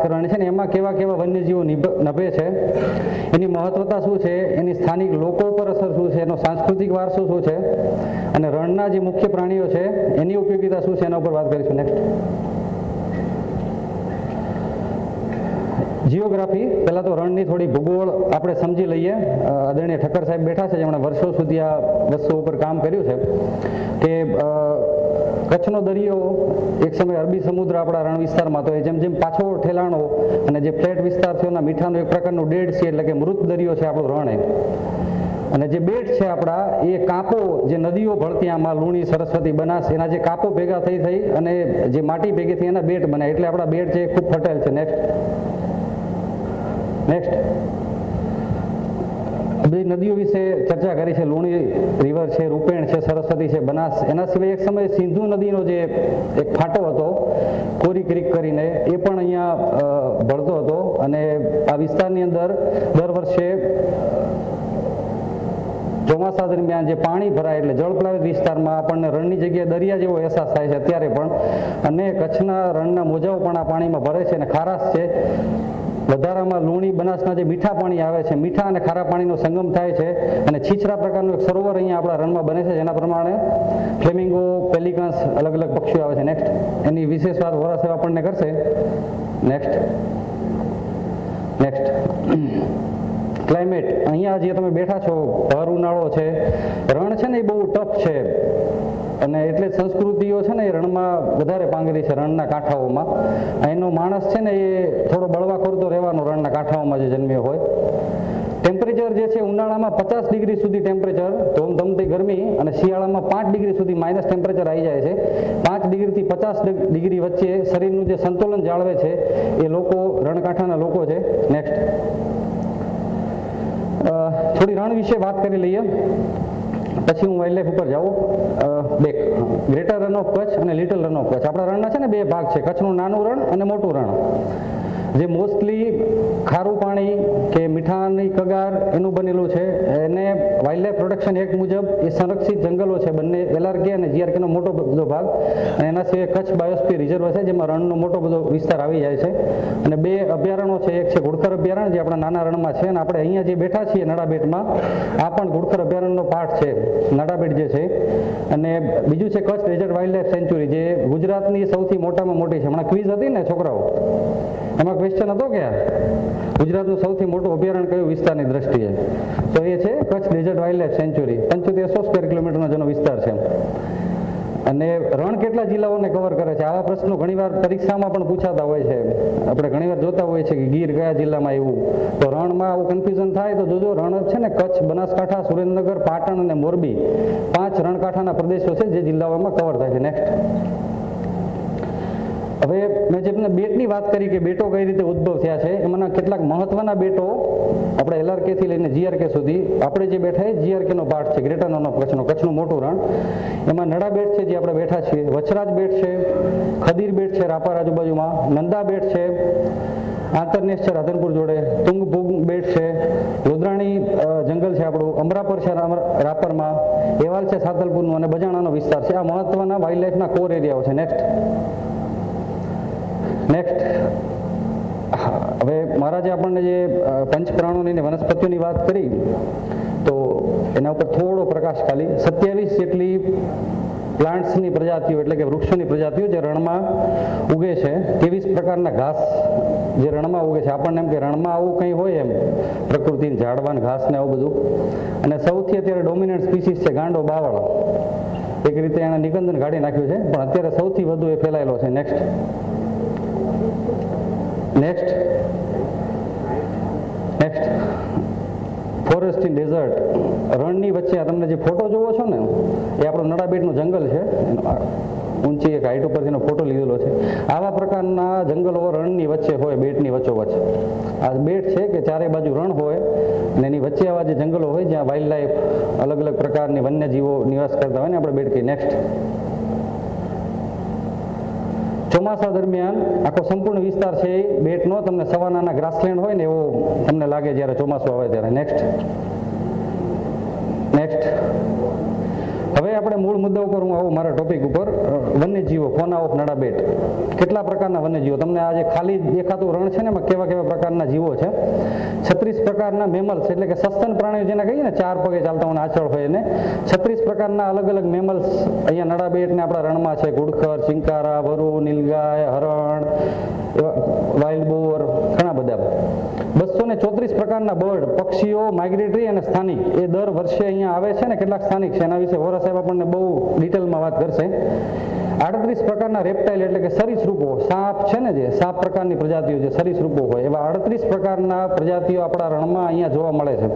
કરવાની છે ને એમાં કેવા કેવા વન્યજીવો નભે છે, એની મહત્વતા શું છે, એની સ્થાનિક લોકો પર અસર શું છે, એનો સાંસ્કૃતિક વારસો શું છે, અને રણના જે મુખ્ય પ્રાણીઓ છે એની ઉપયોગિતા શું છે એના ઉપર વાત કરીશું. Next geography. પહેલા તો રણની થોડી ભૂગોળ આપણે સમજી લઈએ. આદરણીય ઠક્કર સાહેબ બેઠા છે જેમણે વર્ષો સુધી આ વસ્તુ ઉપર કામ કર્યું છે કે કચ્છનો દરિયો એક સમય અરબી સમુદ્ર આપણા રણ વિસ્તારમાં હતો, એ જેમ જેમ પાછો ઠેલાણો અને જે ફ્લેટ વિસ્તાર છે એના મીઠાનું એક પ્રકારનું ડેડ સી એટલે કે મૃત દરિયો છે આપણું રણ. અને જે બેટ છે આપણા એ કાંપો જે નદીઓ ભળતી આમાં લુણી, સરસ્વતી, બનાસ, એના જે કાંપો ભેગા થઈ અને જે માટી ભેગી થઈ એના બેટ બન્યા, એટલે આપણા બેટ છે ખૂબ ફર્ટાઇલ છે. નેક્સ્ટ બધી નદીઓ વિશે ચર્ચા કરી છે. લુણી રિવર છે, રૂપેણ છે, સરસ્વતી છે, બનાસ. એના સિવાય એક સમયે સિંધુ નદીનો જે એક ફાટો હતો કોરી ક્રીક કરીને, એ પણ અહીંયા ભળતો હતો. અને આ વિસ્તારની અંદર દર વર્ષે ચોમાસા દરમિયાન જે પાણી ભરાય એટલે જળપ્લાવિત વિસ્તારમાં આપણને રણની જગ્યાએ દરિયા જેવો અહેસાસ થાય છે અત્યારે પણ. અને કચ્છના રણના મોજાઓ પણ આ પાણીમાં ભરે છે અને ખારાશ છે. વધારામાં લુણી, બનાસના જે મીઠા પાણી આવે છે, મીઠા અને ખારા પાણીનો સંગમ થાય છે અને છીછરા પ્રકારનું એક સરોવર અહીંયા આપણા રણમાં બને છે, જેના પ્રમાણે ફ્લેમિંગો, પેલિકન્સ, અલગ અલગ પક્ષીઓ આવે છે. નેક્સ્ટ એની વિશેષ વાત વોરા સાહેબ આપણને કરશે. Next climate. અહીંયા જે તમે બેઠા છો, ભર ઉનાળો છે, રણ છે ને એ બહુ ટફ છે અને એટલે સંસ્કૃતિઓ છે ને એ રણમાં વધારે પાંગરી છે, રણના કાંઠાઓમાં. અહીંનો માણસ છે ને એ થોડો બળવાખોર તો રહેવાનો રણના કાંઠાઓમાં જે જન્મ્યો હોય. ટેમ્પરેચર જે છે ઉનાળામાં 50 ડિગ્રી સુધી ટેમ્પરેચર, ધમધમતી ગરમી, અને શિયાળામાં 5 ડિગ્રી સુધી માઇનસ ટેમ્પરેચર આવી જાય છે. 5 ડિગ્રીથી 50 ડિગ્રી વચ્ચે શરીરનું જે સંતુલન જાળવે છે એ લોકો, રણકાંઠાના લોકો છે. નેક્સ્ટ થોડી રણ વિશે વાત કરી લઈએ, પછી હું વાઇલ્ડ લાઈફ ઉપર જાઉં. ગ્રેટર રન ઓફ કચ્છ અને લિટલ રન ઓફ કચ્છ. આપણા રણના છે ને બે ભાગ છે, કચ્છનું નાનું રણ અને મોટું રણ. જે મોસ્ટલી ખારું પાણી કે મીઠાની કગાર એનું બનેલું છે. એને વાઇલ્ડ લાઈફ પ્રોટેક્શન એક્ટ મુજબ એ સંરક્ષિત જંગલો છે બંને, LRK અને GRK નો મોટો બધો ભાગ. અને એના સિવાય કચ્છ બાયોસ્ફિયર રિઝર્વ છે જેમાં રણનો મોટો બધો વિસ્તાર આવી જાય છે. અને બે અભયારણ્યો છે, એક છે ઘુડખર અભયારણ્ય જે આપણા નાના રણમાં છે, અને આપણે અહીંયા જે બેઠા છીએ નડાબેટમાં, આ પણ ઘુડખર અભયારણ્યનો પાર્ટ છે, નડાબેટ જે છે. અને બીજું છે Kutch desert wildlife sanctuary, જે ગુજરાતની સૌથી મોટામાં મોટી છે. હમણાં ક્વિઝ હતી ને છોકરાઓ, એમાં ક્વેશ્ચન હતો કે ગુજરાતનું સૌથી મોટું અભયારણ્ય કયું વિસ્તારની દ્રષ્ટિએ, તો એ છે Kutch desert wildlife sanctuary. 7500 square કિલોમીટરનો જેનો વિસ્તાર છે. અને રણ કેટલા જિલ્લાઓને કવર કરે છે, આવા પ્રશ્નો ઘણીવાર પરીક્ષામાં પણ પૂછાતા હોય છે. આપણે ઘણીવાર જોતા હોઈએ છીએ કે ગીર કયા જિલ્લામાં એવું, તો રણમાં આવું કન્ફ્યુઝન થાય તો જોજો, રણ છે ને કચ્છ, બનાસકાંઠા, સુરેન્દ્રનગર, પાટણ અને મોરબી, 5 રણકાંઠાના પ્રદેશો છે જે જિલ્લાઓમાં કવર થાય છે. નેક્સ્ટ હવે મેં જેમને બેટની વાત કરી કે બેટો કઈ રીતે ઉદ્ભવ થયા છે, એમાંના કેટલાક મહત્વના બેટો આપણે LRK થી લઈને GRK સુધી, આપણે જે બેઠા એ GRK નો પાર્ટ છે, ગ્રેટર રન ઓફ કચ્છનો, કચ્છનું મોટું રણ. એમાં નડા બેટ છે જે આપણે બેઠા છીએ, વચરાજ બેટ છે, ખદીર બેટ છે રાપર આજુબાજુમાં, નંદા બેટ છે, આંતરનેશ છે રાધનપુર જોડે, તુંગભુંગ બેટ છે, રુદ્રાણી જંગલ છે આપણું, અમરાપર છે રાપરમાં, એવાલ છે સાતલપુરનું, અને બજાણાનો વિસ્તાર છે. આ મહત્વના વાઇલ્ડ લાઈફના કોર એરિયાઓ છે. નેક્સ્ટ હવે મારા જે આપણને જે પંચ પ્રાણોની ને વનસ્પતિઓની વાત કરી, તો એના ઉપર થોડો પ્રકાશ ખાલી. 27 જેટલી પ્લાન્ટ્સની પ્રજાતિઓ એટલે કે વૃક્ષોની પ્રજાતિઓ જે રણમાં ઉગે છે, 23 પ્રકારના ઘાસ જે રણમાં ઉગે છે. આપણને એમ કે રણમાં આવું કંઈ હોય એમ, પ્રકૃતિ, ઝાડવાન ઘાસ ને આવું બધું. અને સૌથી અત્યારે ડોમિનન્ટ સ્પીસીસ છે ગાંડો બાવળ. એક રીતે એને નિકંદન કાઢી નાખ્યું છે, પણ અત્યારે સૌથી વધુ એ ફેલાયેલો છે. Next forest in desert. રણની વચ્ચે તમને જે ફોટો જોવો છો ને, એ આપણું નડાબેટનું જંગલ છે, ઊંચી એક હાઈટ ઉપરથીનો ફોટો લીધેલો છે. આવા પ્રકારના જંગલો રણની વચ્ચે હોય, બેટની વચ્ચોવચ્ચ. આ બેટ છે કે ચારે બાજુ રણ હોય અને એની વચ્ચે આવા જે જંગલો હોય જ્યાં વાઇલ્ડ લાઈફ, અલગ અલગ પ્રકારની વન્યજીવો નિવાસ કરતા હોય ને, આપણે બેટ કહીએ. નેક્સ્ટ ચોમાસા દરમિયાન આખો સંપૂર્ણ વિસ્તાર છે એ બેટનો તમને સવાનાના ગ્રાસલેન્ડ હોય ને એવો તમને લાગે જ્યારે ચોમાસું આવે ત્યારે. નેક્સ્ટ હવે આપણે મૂળ મુદ્દા ઉપર હું આવું મારા ટોપિક ઉપર વન્યજીવો, ફોના ઓફ નડાબેટ. કેટલા પ્રકારના વન્યજીવો, તમને આ જે ખાલી દેખાતું રણ છે ને એમાં કેવા કેવા પ્રકારના જીવો છે. 36 પ્રકારના મેમલ્સ, એટલે કે સસ્તન પ્રાણીઓ જેને કહીએ ને, 4 પગે ચાલતા હોય આચળ હોય એને, 36 પ્રકારના અલગ અલગ મેમલ્સ અહીંયા નડાબેટ ને આપણા રણમાં છે. ઘુડખર, ચિંકારા, વરુ, નીલગાય, હરણ, વાઇલ્ડ બોર, ઘણા બધા. 234 પ્રકારના બર્ડ, પક્ષીઓ, માઇગ્રેટરી અને સ્થાનિક, એ દર વર્ષે અહીંયા આવે છે ને. કેટલાક સ્થાનિક છે, એના વિશે વોરા સાહેબ આપણને બહુ ડિટેલમાં વાત કરશે. 38 પ્રકારના રેપ્ટાઇલ, એટલે કે સરીસૃપો, સાપ છે ને, જે સાપ પ્રકારની પ્રજાતિઓ જે સરીસૃપો હોય, એવા 38 પ્રકારના પ્રજાતિઓ આપણા રણમાં અહીંયા જોવા મળે છે.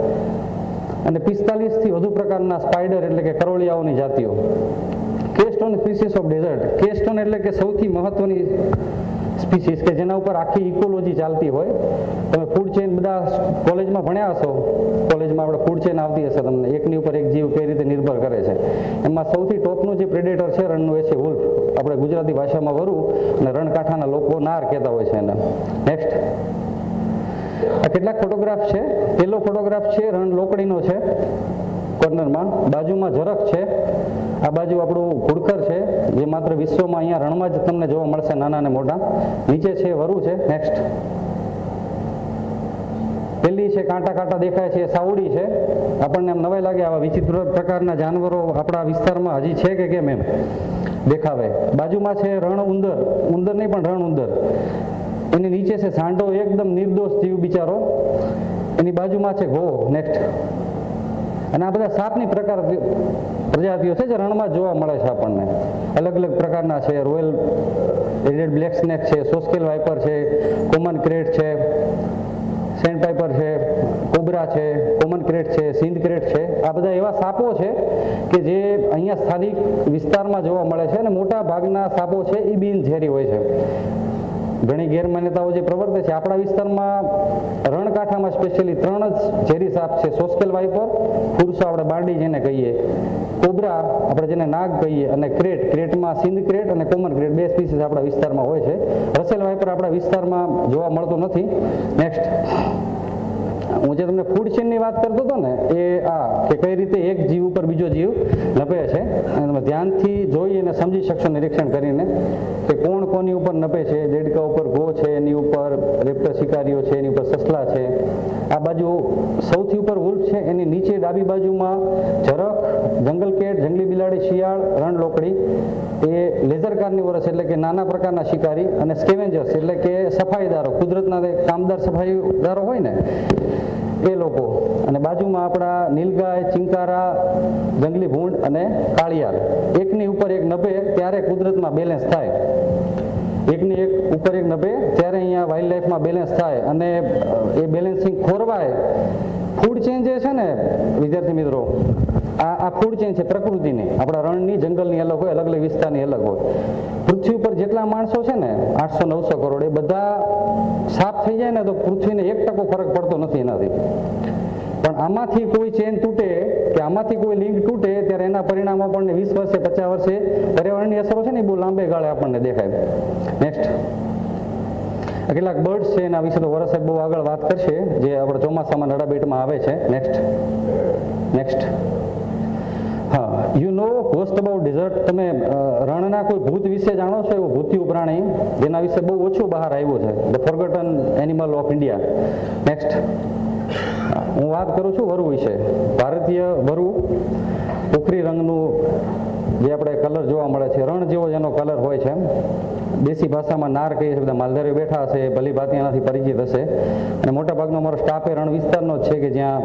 અને 45 થી વધુ પ્રકારના સ્પાઈડર, એટલે કે કરોળિયાઓની જાતિઓ. કેસ્ટોન સ્પીસીસ ઓફ ડેઝર્ટ, કેસ્ટોન એટલે કે સૌથી મહત્વની સ્પીસીસ કે જેના ઉપર આખી ઇકોલોજી ચાલતી હોય. તમે ફૂડ ચેઇન બધા કોલેજમાં ભણ્યા હશો, કોલેજમાં આપણે ફૂડ ચેઇન આવતી હશે તમને, એકની ઉપર એક જીવ કઈ રીતે નિર્ભર કરે છે. એમાં સૌથી ટોપનું જે પ્રેડેટર છે રણનું એ છે વુલ્ફ, આપણે ગુજરાતી ભાષામાં વરુ, અને રણકાંઠાના લોકો નાર કહેતા હોય છે એને. નેક્સ્ટ, આ કેટલાક ફોટોગ્રાફ છે. પહેલો ફોટોગ્રાફ છે રણ લોકડીનો છે, કોર્નરમાં. બાજુમાં ઝરખ છે, આ બાજુ આપણું ઘુડખર છે, જે માત્ર વિશ્વમાં અહીંયા રણમાં જ તમને જોવા મળશે, નાના ને મોટા. નીચે છે વરુ છે. નેક્સ્ટ, પેલી છે કાંટા કાંટા દેખાય છે, સાવડી છે. આપણને એમ નવાઈ લાગે, આવા વિચિત્ર પ્રકારના જાનવરો આપણા વિસ્તારમાં હજી છે કે કેમ એમ દેખાવે. બાજુમાં છે રણ ઉંદર, ઉંદર નહીં પણ રણ ઉંદર. એની નીચે છે સાંઢો, એકદમ નિર્દોષ જીવ બિચારો, એની બાજુમાં છે ઘો. નેક્સ્ટ, અને આ બધા સાપની પ્રજાતિઓ છે જે રણમાં જોવા મળે છે આપણને. અલગ અલગ પ્રકારના છે, રોયલ રેડ બ્લેક સ્નેક છે, સોસ્કેલ વાઇપર છે, કોમન ક્રેટ છે, સેન્ડ પાઇપર છે, કોબરા છે, કોમન ક્રેટ છે, સિંધ ક્રેટ છે. આ બધા એવા સાપો છે કે જે અહીંયા સ્થાનિક વિસ્તારમાં જોવા મળે છે, અને મોટા ભાગના સાપો છે એ બિનઝેરી હોય છે. ઘણી ગેરમાન્યતાઓ જે પ્રવર્તે છે આપણા વિસ્તારમાં, રણકાંઠામાં સ્પેશિયલી 3 જ ઝેરી સાપ છે: સોસ્કેલ વાઇપર, ફુરસો આપણે બારડી જેને કહીએ, કોબરા આપણે જેને નાગ કહીએ, અને ક્રેટ, ક્રેટમાં સિંધ ક્રેટ અને કોમન ક્રેટ, 2 સ્પીસીસ આપણા વિસ્તારમાં હોય છે. રસેલ વાઇપર આપણા વિસ્તારમાં જોવા મળતો નથી. નેક્સ્ટ, હું જે તમને ફૂડ ચેઇનની વાત કરતો હતો ને, એ આ કે કઈ રીતે એક જીવ ઉપર બીજો જીવ નપે છે. અને તમે ધ્યાનથી જોઈ અને સમજી શકશો નિરીક્ષણ કરીને કે કોણ કોની ઉપર નપે છે. દેડકા ઉપર ઘો છે, એની ઉપર રેપ્ટર શિકારીઓ છે, એની ઉપર સસલા છે. આ બાજુ સૌથી ઉપર વુલ્ફ છે, એની નીચે ડાબી બાજુમાં ઝરખ, જંગલ કેટ, જંગલી બિલાડી, શિયાળ, રણ લોકડી, એ લેઝર કાર્નિવોરસ એટલે કે નાના પ્રકારના શિકારી, અને સ્કેવેન્જર્સ એટલે કે સફાઈદારો, કુદરતના કામદાર સફાઈદારો હોય ને એ લોકો. અને બાજુમાં આપણા નીલગાય, ચિંકારા, જંગલી ભૂંડ અને કાળિયાર. એકની ઉપર એક નભે ત્યારે કુદરતમાં બેલેન્સ થાય, એકની એક ઉપર એક નભે ત્યારે અહીંયા વાઇલ્ડ લાઈફમાં બેલેન્સ થાય, અને એ બેલેન્સિંગ ખોરવાય. ફૂડ ચેન જે છે ને વિદ્યાર્થી મિત્રો, આ ફૂડ ચેન છે પ્રકૃતિની, આપણા રણની, જંગલની અલગ હોય, અલગ અલગ વિસ્તારની અલગ હોય. પૃથ્વી ઉપર જેટલા માણસો છે ને 800-900 કરોડ, એ બધા સાફ થઈ જાય ને તો પૃથ્વીને 1% ફરક પડતો નથી એનાથી. પણ આમાંથી કોઈ ચેન તૂટે કે આમાંથી કોઈ લિંક તૂટે ત્યારે એના પરિણામો આપણને 20 વર્ષે 50 વર્ષે પર્યાવરણની અસરો છે ને એ બહુ લાંબે ગાળે આપણને દેખાય. નેક્સ્ટ, કેટલાક બર્ડ્સ છે, એના વિશે તો વોરા સાહેબ બહુ આગળ વાત કરશે, જે આપણે ચોમાસામાં નડાબેટમાં આવે છે. નેક્સ્ટ, હા, you know ghost about desert. તમે રણના કોઈ ભૂત વિશે જાણો છો? એવો ભૂતિયું પ્રાણી જેના વિશે બહુ ઓછું બહાર આવ્યું છે, the forgotten animal of India. Next, હું વાત કરું છું વરુ વિશે. ભારતીય વરુ પોખરી રંગનું જે આપણે કલર જોવા મળે છે, રણ જેવો જેનો કલર હોય છે. દેશી ભાષામાં નાર કહીએ છીએ, બધા માલધારીઓ બેઠા હશે, ભલી ભાતી એનાથી પરિચિત હશે. અને મોટાભાગનો અમારો સ્ટાફ એ રણ વિસ્તારનો જ છે કે જ્યાં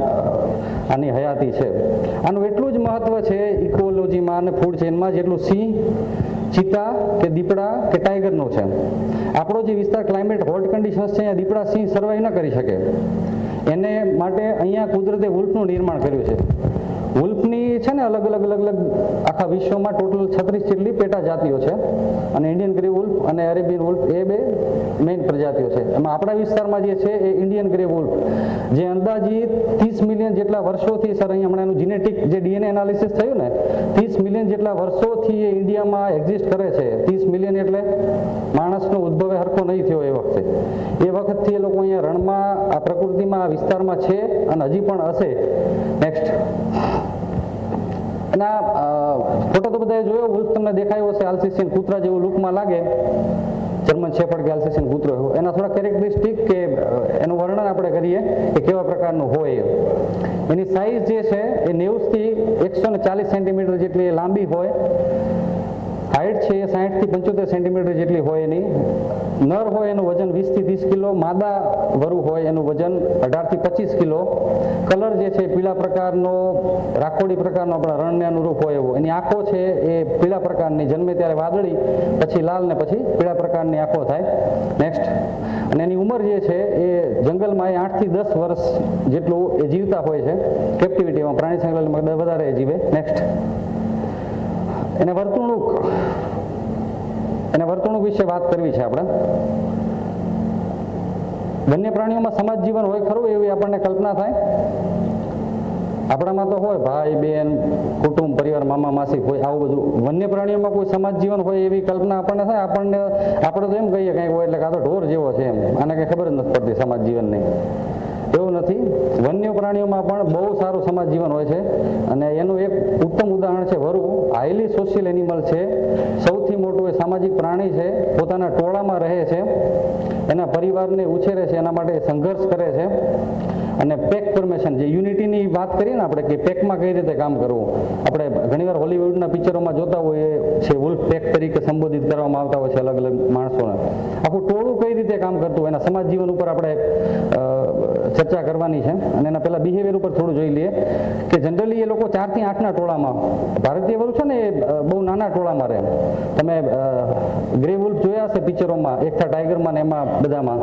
આની હયાતી છે. આનું એટલું જ મહત્વ છે ઇકોલોજીમાં અને ફૂડ ચેઇનમાં જેટલું સિંહ, ચિત્તા કે દીપડા કે ટાઈગરનો છે. આપણો જે વિસ્તાર ક્લાઇમેટ હોટ કન્ડિશન્સ છે, અહીંયા દીપડા, સિંહ સર્વાઈવ ન કરી શકે. એને માટે અહીંયા કુદરતે વુલ્ફનું નિર્માણ કર્યું છે. વુલ્ફની છે ને અલગ અલગ આખા વિશ્વમાં ટોટલ 36 જેટલી પેટા જાતિઓ છે, અને ઇન્ડિયન ગ્રે વુલ્ફ અને અરેબિયન વુલ્ફ એ 2 મેઇન પ્રજાતિઓ છે. એમાં આપણા વિસ્તારમાં જે છે એ ઇન્ડિયન ગ્રે વુલ્ફ, જે અંદાજિત 30 મિલિયન જેટલા વર્ષોથી, સર અહીંયા હમણાં એનું જીનેટિક જે ડીએનએ એનાલિસિસ થયું ને, 30 મિલિયન જેટલા વર્ષોથી એ ઇન્ડિયામાં એક્ઝિસ્ટ કરે છે. 30 મિલિયન એટલે માણસનો ઉદ્ભવ હરખો નહીં થયો એ વખતે. એ વખતથી એ લોકો અહીંયા રણમાં, આ પ્રકૃતિમાં, આ વિસ્તારમાં છે અને હજી પણ હશે. નેક્સ્ટ, એના ફોટો તો બધાએ જોયો, વુલ્ફ તમને દેખાયો હશે, આલ્સેશિયન કૂતરા જેવું લુકમાં લાગે, જર્મન શેફર્ડ કે આલ્સેશિયન કૂતરો એના થોડા કેરેક્ટરિસ્ટિક કે એનું વર્ણન આપણે કરીએ કે કેવા પ્રકારનું હોય. એની સાઇઝ જે છે એ 90 થી 140 સેન્ટીમીટર જેટલી લાંબી હોય, હાઇટ છે એ 60 થી 75 સેન્ટીમીટર જેટલી હોય એની. નર હોય એનું વજન 20 થી 30 કિલો, માદા વરુ હોય એનું વજન 18 થી 25 કિલો. કલર જે છે પીળા પ્રકારનો, રાખોડી પ્રકારનો આપણા રણને અનુરૂપ હોય એવો. એની આંખો છે એ પીળા પ્રકારની, જન્મે ત્યારે વાદળી, પછી લાલ ને પછી પીળા પ્રકારની આંખો થાય. નેક્સ્ટ. અને એની ઉંમર જે છે એ જંગલમાં એ 8 થી 10 વર્ષ જેટલું એ જીવતા હોય છે કેપ્ટિવિટીમાં, પ્રાણી સંગ્રહાલયમાં વધારે જીવે. નેક્સ્ટ. એને વર્તણૂક વિશે વાત કરવી છે આપણે. વન્ય પ્રાણીઓમાં સમાજ જીવન હોય ખરું એવી આપણને કલ્પના થાય? આપણામાં તો હોય ભાઈ બહેન, કુટુંબ, પરિવાર, મામા માસી હોય, આવું બધું. વન્ય પ્રાણીઓમાં કોઈ સમાજ જીવન હોય એવી કલ્પના આપણને થાય? આપણે તો એમ કહીએ કંઈક હોય એટલે કાં તો ઢોર જેવો છે એમ, આને કંઈ ખબર જ નથી પડતી સમાજ જીવનની. એવું નથી. વન્ય પ્રાણીઓમાં પણ બહુ સારું સમાજ જીવન હોય છે. અને એનું એક ઉત્તમ ઉદાહરણ છે વરુ. હાઈલી સોશિયલ એનિમલ છે, સૌથી મોટું એ સામાજિક પ્રાણી છે, પોતાના ટોળામાં રહે છે, એના પરિવારને ઉછેરે છે, એના માટે સંઘર્ષ કરે છે. અને પેક ફોર્મેશન, જે યુનિટીની વાત કરીએ ને આપણે કે પેકમાં કઈ રીતે કામ કરવું, આપણે ઘણીવાર હોલિવૂડના પિક્ચરોમાં જોતા હોઈએ છે, વુલ્ફ પેક તરીકે સંબોધિત કરવામાં આવતા હોય છે અલગ અલગ માણસોને. આખું ટોળું કઈ રીતે કામ કરતું હોય એના સમાજ જીવન ઉપર આપણે ચર્ચા કરવાની છે. અને એના પહેલા બિહેવિયર ઉપર થોડું જોઈ લઈએ કે જનરલી એ લોકો 4 થી 8ના ટોળામાં, ભારતીય વરુ છે ને એ બહુ નાના ટોળામાં રહે. તમે ગ્રે વુલ્ફ જોયા હશે પિક્ચરોમાં, એકતા ટાઈગરમાં ને એમાં બધામાં,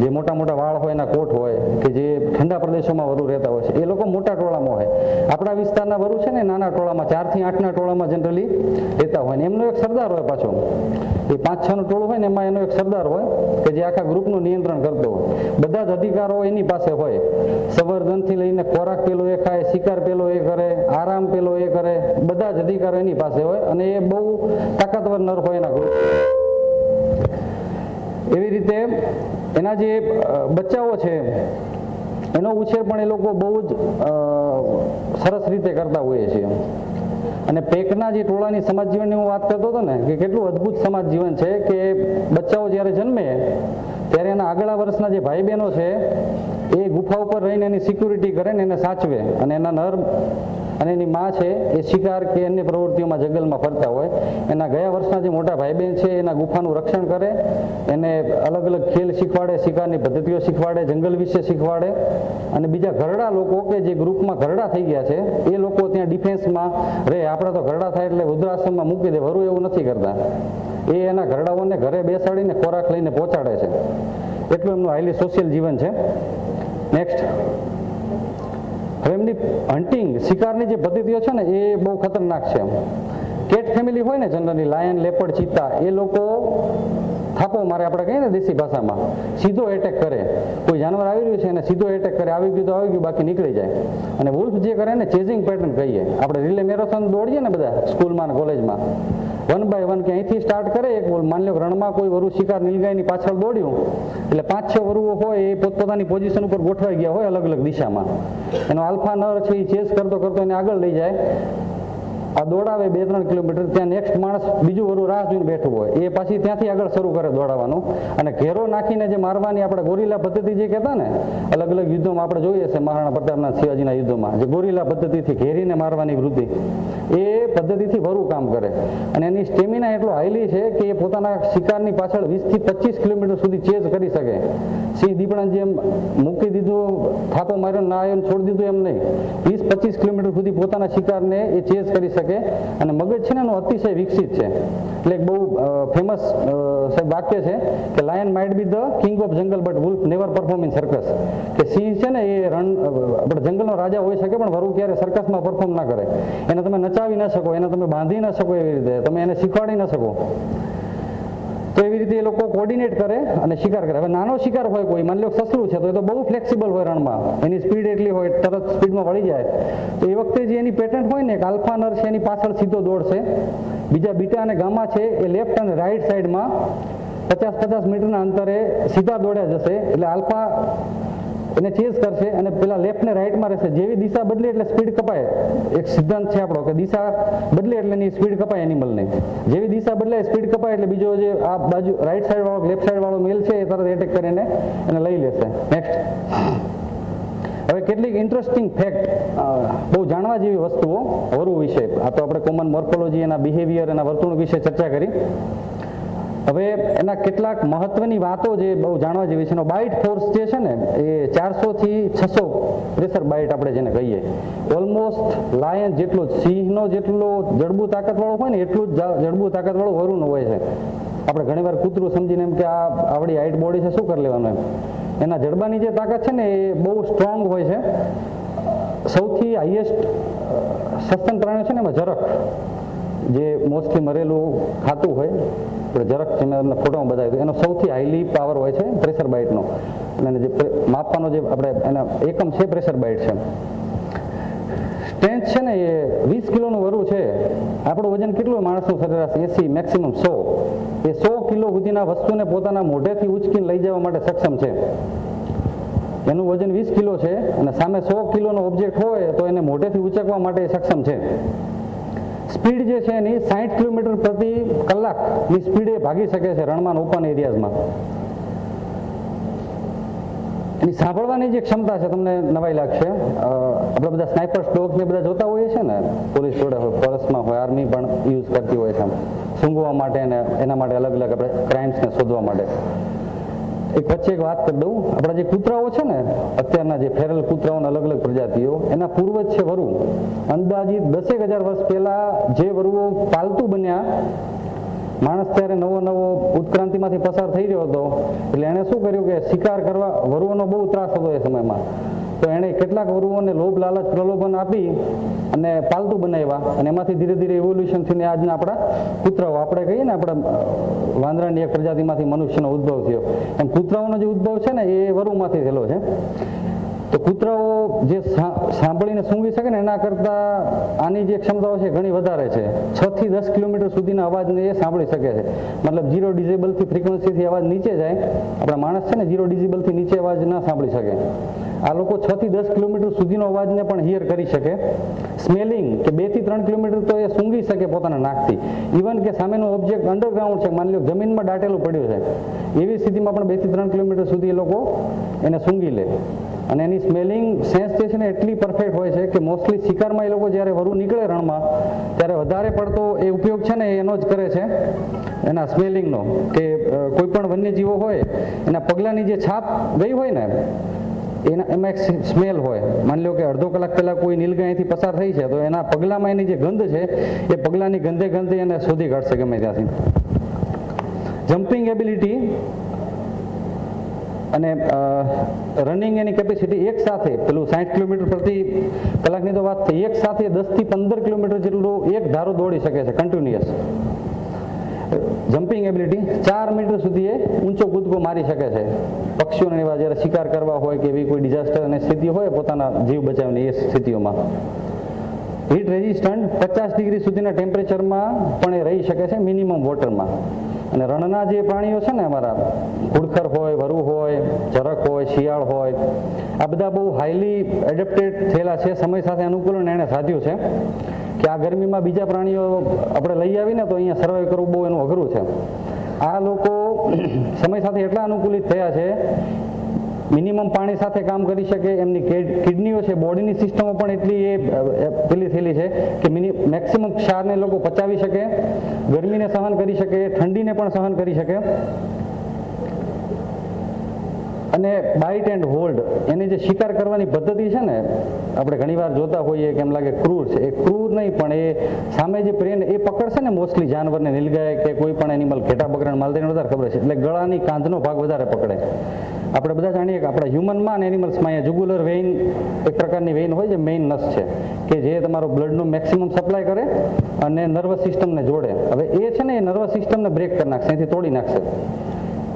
જે મોટા મોટા વાળ હોય એના કોટ હોય, કે જે ઠંડા પ્રદેશોમાં વરુ રહેતા હોય છે, એ લોકો મોટા ટોળામાં હોય. આપણા વિસ્તારના વરુ છે ને નાના ટોળામાં, 4 થી 8ના ટોળામાં જનરલી રહેતા હોય. ને એમનો એક સરદાર હોય પાછો, એ 5-6નું ટોળું હોય ને એમાં એનો એક સરદાર હોય કે જે આખા ગ્રુપનું નિયંત્રણ કરતો હોય. બધા જ અધિકારો એની પાસે હોય. સંવર્ધનથી લઈને ખોરાક પેલો એ ખાય, શિકાર પેલો એ કરે, આરામ પેલો એ કરે, બધા જ અધિકારો એની પાસે હોય. અને એ બહુ તાકાતવર નર હોય એના ગ્રુપ. એવી રીતે એના જે બચ્ચાઓ છે એનો ઉછેર પણ એ લોકો બહુ જ સરસ રીતે કરતા હોઈએ છીએ. અને પેકના જે ટોળાની સમાજ જીવનની હું વાત કરતો હતો ને, કે કેટલું અદ્ભુત સમાજ જીવન છે કે બચ્ચાઓ જ્યારે જન્મે ત્યારે એના આગલા વર્ષના જે ભાઈ બહેનો છે એ ગુફા ઉપર રહીને એની સિક્યુરિટી કરે ને એને સાચવે. અને એના નર અને એની માં છે એ શિકાર કે અન્ય પ્રવૃત્તિઓમાં જંગલમાં ફરતા હોય. એના ગયા વર્ષના જે મોટા ભાઈ બહેન છે એના ગુફાનું રક્ષણ કરે, એને અલગ અલગ ખેલ શીખવાડે, શિકારની પદ્ધતિઓ શીખવાડે, જંગલ વિશે શીખવાડે. અને બીજા ઘરડા લોકો કે જે ગ્રુપમાં ઘરડા થઈ ગયા છે એ લોકો ત્યાં ડિફેન્સમાં રહે. આપણે તો ઘરડા થાય એટલે વૃદ્ધાશ્રમમાં મૂકી દે, વરુ એવું નથી કરતા. એ એના ઘરડાઓને ઘરે બેસાડીને ખોરાક લઈને પહોંચાડે છે. એટલું એમનું હાઈલી સોશિયલ જીવન છે. નેક્સ્ટ. હવે એમની હન્ટિંગ, શિકારની જે પદ્ધતિઓ છે ને એ બહુ ખતરનાક છે. કેટ ફેમિલી હોય ને જનરલી, લાયન, લેપર્ડ, ચીતા, એ લોકો થાપો મારે, આપણે કહીએ ને દેશી ભાષામાં, સીધો એટેક કરે. કોઈ જાનવર આવી રહ્યું છે એને સીધો એટેક કરે, આવી ગયું તો આવી ગયું, બાકી નીકળી જાય. અને વુલ્ફ જે કરે ને ચેઝિંગ પેટર્ન કહીએ આપણે, રિલે મેરેથોન દોડીએ ને બધા સ્કૂલમાં ને કોલેજમાં, 1 by 1 કે અહીંથી સ્ટાર્ટ કરે એક વુલ્ફ. માની લો રણમાં કોઈ વરુ શિકાર નીલગાયની પાછળ દોડ્યું એટલે 5-6 વરુઓ હોય એ પોતપોતાની પોઝિશન ઉપર ગોઠવાઈ ગયા હોય અલગ અલગ દિશામાં. એનો આલ્ફા નર છે એ ચેઝ કરતો કરતો એને આગળ લઈ જાય, આ દોડાવે 2-3 કિલોમીટર. ત્યાં નેક્સ્ટ માણસ બીજું વરુ રાહ જોઈને બેઠું હોય, એ પાછી ત્યાંથી આગળ શરૂ કરે દોડાવવાનું. અને ઘેરો નાખીને જે મારવાની આપણે ગોરીલા પદ્ધતિ જે કહેતા ને, અલગ અલગ યુદ્ધોમાં આપણે જોઈએ છે, મહારાણા પ્રતાપના, શિવાજીના યુદ્ધોમાં જે ગોરીલા પદ્ધતિથી ઘેરીને મારવાની વૃત્તિ, એ પદ્ધતિથી વરુ કામ કરે. અને એની સ્ટેમિના એટલો હાઈલી છે કે એ પોતાના શિકારની પાછળ 20 થી 25 કિલોમીટર સુધી ચેઝ કરી શકે. સિંહ દીપડાને જેમ મૂકી દીધું, થાપો માર્યો, ના આવ્યો, છોડી દીધું, એમ નહીં. 20-25 કિલોમીટર સુધી પોતાના શિકારને એ ચેઝ કરી શકે. અને મગજ છે ને એનું અતિશય વિકસિત છે. એટલે એક બહુ ફેમસ વાક્ય છે કે lion might be the king of jungle but wolf never perform in circus. કે સિંહ છે ને એ આપણે જંગલનો રાજા હોઈ શકે પણ વરુ ક્યારે સર્કસમાં પરફોર્મ ના કરે. એને તમે નચાવી ના શકો, એને તમે બાંધી ના શકો, એવી રીતે તમે એને શીખવાડી ના શકો. તો એવી રીતે એ લોકો કોર્ડિનેટ કરે અને શિકાર કરે. હવે નાનો શિકાર હોય કોઈ, માની લો સસલું છે તો એ તો બહુ ફ્લેક્સિબલ હોય રણમાં, એની સ્પીડ એટલી હોય તરત સ્પીડમાં વળી જાય. તો એ વખતે જે એની પેટર્ન હોય ને, આલ્ફા નર છે એની પાછળ સીધો દોડશે, બીજા બીટા અને ગામા છે એ લેફ્ટ અને રાઈટ સાઈડમાં 50-50 મીટરના અંતરે સીધા દોડ્યા જશે. એટલે આલ્ફા એને ચેઝ કરશે અને પેલા લેફ્ટ ને રાઈટમાં રહેશે. જેવી દિશા બદલે એટલે સ્પીડ કપાય. એક સિદ્ધાંત છે આપણો કે દિશા બદલે એટલે એની સ્પીડ કપાય એનિમલની. જેવી દિશા બદલે સ્પીડ કપાય એટલે બીજો જે આ બાજુ રાઈટ સાઈડ વાળો લેફ્ટ સાઈડ વાળો મેલ છે એ તરત એટેક કરીને એને લઈ લેશે. નેક્સ્ટ, હવે કેટલીક ઇન્ટરેસ્ટિંગ ફેક્ટ, બહુ જાણવા જેવી વસ્તુઓ વરુ વિશે. આ તો આપણે કોમન મોર્ફોલોજી, એના બિહેવિયર, એના વર્તણૂક વિશે ચર્ચા કરી. હવે એના કેટલાક મહત્વની વાતો જે બહુ જાણવા જેવી છે. એનો બાઇટ ફોર્સ જે છે ને એ 400 થી 600 પ્રેશર બાઇટ આપણે જેને કહીએ, ઓલમોસ્ટ લાયન જેટલું, સિંહનો જેટલો જડબું તાકાતવાળો હોય ને એટલું જ જડબું તાકાતવાળું વરુનું હોય છે. આપણે ઘણીવાર કૂતરું સમજીને એમ કે આ આવડી હાઈટ બોડી છે શું કરી લેવાનું એમ. એના જડબાની જે તાકાત છે ને એ બહુ સ્ટ્રોંગ હોય છે. સૌથી હાઈએસ્ટ સસ્તન પ્રાણીઓ છે ને એમાં ઝરખ, જે મોસ્ટલી મરેલું ખાતું હોય, આપણે ઝરખ જે મેં તમને ફોટોમાં બતાવ્યું, એનો સૌથી હાઈલી પાવર હોય છે પ્રેશર બાઇટનો. અને જે માપવાનો જે આપણે એના એકમ છે પ્રેશર બાઇટ છે. સ્ટ્રેન્થ છે ને એ 20 કિલોનું વરુ છે. આપણું વજન કેટલું માણસનું સરેરાશ? 80, મેક્સિમમ 100. એ 100 કિલો સુધીના વસ્તુને પોતાના મોઢેથી ઉચકીને લઈ જવા માટે સક્ષમ છે. એનું વજન 20 કિલો છે અને સામે 100 કિલોનો ઓબ્જેક્ટ હોય તો એને મોઢેથી ઉચકવા માટે સક્ષમ છે. સ્પીડ જે છે એની 60 કિલોમીટર પ્રતિ કલાકની સ્પીડે ભાગી શકે છે રણમાં, ઓપન એરિયાઝમાં. એની સાંભળવાની જે ક્ષમતા છે તમને નવાઈ લાગશે. આપણે બધા સ્નાઇપર્સ ડોગ ને બધા જોતા હોઈએ છીએ ને, પોલીસ જોડે હોય, ફોરેસ્ટમાં હોય, આર્મી પણ યુઝ કરતી હોય છે સૂંઘવા માટે અને એના માટે અલગ અલગ આપણે ક્રાઇમ્સને શોધવા માટે. એક વચ્ચે એક વાત કરી દઉં, આપણા જે કૂતરાઓ છે ને અત્યારના જે ફેરલ કૂતરાઓના અલગ અલગ પ્રજાતિઓ, એના પૂર્વજ છે વરુ. અંદાજિત 10,000 વર્ષ પહેલા જે વરુઓ પાલતુ બન્યા, માણસ ત્યારે નવો ઉત્ક્રાંતિમાંથી પસાર થઈ રહ્યો હતો, એટલે એણે શું કર્યું કે શિકાર કરવા, વરુઓનો બહુ ત્રાસ હતો એ સમયમાં, તો એણે કેટલાક વરુઓને લોભ લાલચ પ્રલોભન આપી અને પાલતુ બનાવ્યા. અને એમાંથી ધીરે ધીરે ઇવોલ્યુશન થઈને આજના આપણા કૂતરાઓ, આપણે કહીએ ને આપણા વાંદરાની એક પ્રજાતિમાંથી મનુષ્યનો ઉદ્ભવ થયો, એમ કૂતરાઓનો જે ઉદ્ભવ છે ને એ વરુમાંથી થયેલો છે. તો કૂતરાઓ જે સાંભળીને સૂંઘી શકે ને એના કરતાં આની જે ક્ષમતાઓ છે ઘણી વધારે છે. 6 થી 10 કિલોમીટર સુધીના અવાજને એ સાંભળી શકે છે. મતલબ 0 ડિઝેબલથી ફ્રીક્વન્સીથી અવાજ નીચે જાય, આપણા માણસ છે ને 0 ડિઝેબલથી નીચે અવાજ ના સાંભળી શકે. આ લોકો 6 થી 10 કિલોમીટર સુધીનો અવાજને પણ હિયર કરી શકે. સ્મેલિંગ કે 2 થી 3 કિલોમીટર તો એ સૂંઘી શકે પોતાના નાકથી. ઇવન કે સામેનું ઓબ્જેક્ટ અંડરગ્રાઉન્ડ છે, માની લો જમીનમાં દાટેલું પડ્યું છે, એવી સ્થિતિમાં પણ 2 થી 3 કિલોમીટર સુધી એ લોકો એને સૂંઘી લે. અને એની સ્મેલિંગ સેન્સ જે છે ને એટલી પરફેક્ટ હોય છે કે મોસ્ટલી શિકારમાં એ લોકો જ્યારે વરુ નીકળે રણમાં ત્યારે વધારે પડતો એ ઉપયોગ છે ને એનો જ કરે છે, એના સ્મેલિંગનો. કે કોઈ પણ વન્યજીવો હોય એના પગલાંની જે છાપ ગઈ હોય ને એમાં એક સ્મેલ હોય. માની લો કે અડધો કલાક પહેલાં કોઈ નીલગાય અહીંથી પસાર થઈ છે તો એના પગલામાં એની જે ગંધ છે એ પગલાંની ગંધે એને શોધી કાઢશે ગમે ત્યાંથી. જમ્પિંગ એબિલિટી અને રનિંગ એની કેપેસિટી એક સાથે, પેલું 60 કિલોમીટર પ્રતિ કલાકની તો વાત થઈ, એક સાથે 10 થી 15 કિલોમીટર જેટલું એક ધારો દોડી શકે છે કન્ટિન્યુઅસ. જમ્પિંગ એબિલિટી 4 મીટર સુધી એ ઊંચો કૂદકો મારી શકે છે. પક્ષીઓને એવા જ્યારે શિકાર કરવા હોય કે એવી કોઈ ડિઝાસ્ટરની સ્થિતિ હોય પોતાના જીવ બચાવની, એ સ્થિતિઓમાં. હીટ રેઝિસ્ટન્ટ 50 ડિગ્રી સુધીના ટેમ્પરેચરમાં પણ એ રહી શકે છે, મિનિમમ વોટરમાં. અને રણના જે પ્રાણીઓ છે ને અમારા, ઘુડખર હોય, વરુ હોય, ઝરખ હોય, શિયાળ હોય, આ બધા બહુ હાઈલી એડેપ્ટેડ થયેલા છે, સમય સાથે અનુકૂલન એણે સાધ્યું છે કે આ ગરમીમાં બીજા પ્રાણીઓ આપણે લઈ આવીને તો અહીંયા સર્વાઈવ કરવું બહુ એનું અઘરું છે. આ લોકો સમય સાથે એટલા અનુકૂલિત થયા છે, મિનિમમ પાણી સાથે કામ કરી શકે, એમની કિડનીઓ છે, બોડીની સિસ્ટમો પણ એટલી પેલી થયેલી છે કે મેક્સિમમ ક્ષારને લોકો પચાવી શકે, ગરમીને સહન કરી શકે, ઠંડીને પણ સહન કરી શકે. અને બાઇટ એન્ડ હોલ્ડ, એની જે શિકાર કરવાની પદ્ધતિ છે ને, આપણે ઘણીવાર જોતા હોઈએ કે એમ લાગે ક્રૂર છે, એ ક્રૂર નહીં, પણ એ સામે જે પ્રેન એ પકડશે ને મોસ્ટલી જાનવરને, નીલગાય કે કોઈ પણ એનિમલ, ઘેટા બકરાને માલધારીને વધારે ખબર છે, એટલે ગળાની કાંધનો ભાગ વધારે પકડે. આપણે બધા જાણીએ કે આપણા હ્યુમનમાં અને એનિમલ્સમાં અહીંયા જુગુલર વેઇન એક પ્રકારની વેઇન હોય જે મેઇન નસ છે કે જે તમારો બ્લડનું મેક્સિમમ સપ્લાય કરે અને નર્વસ સિસ્ટમને જોડે. હવે એ છે ને એ નર્વસ સિસ્ટમને બ્રેક કરી નાખશે, અહીંથી તોડી નાખશે.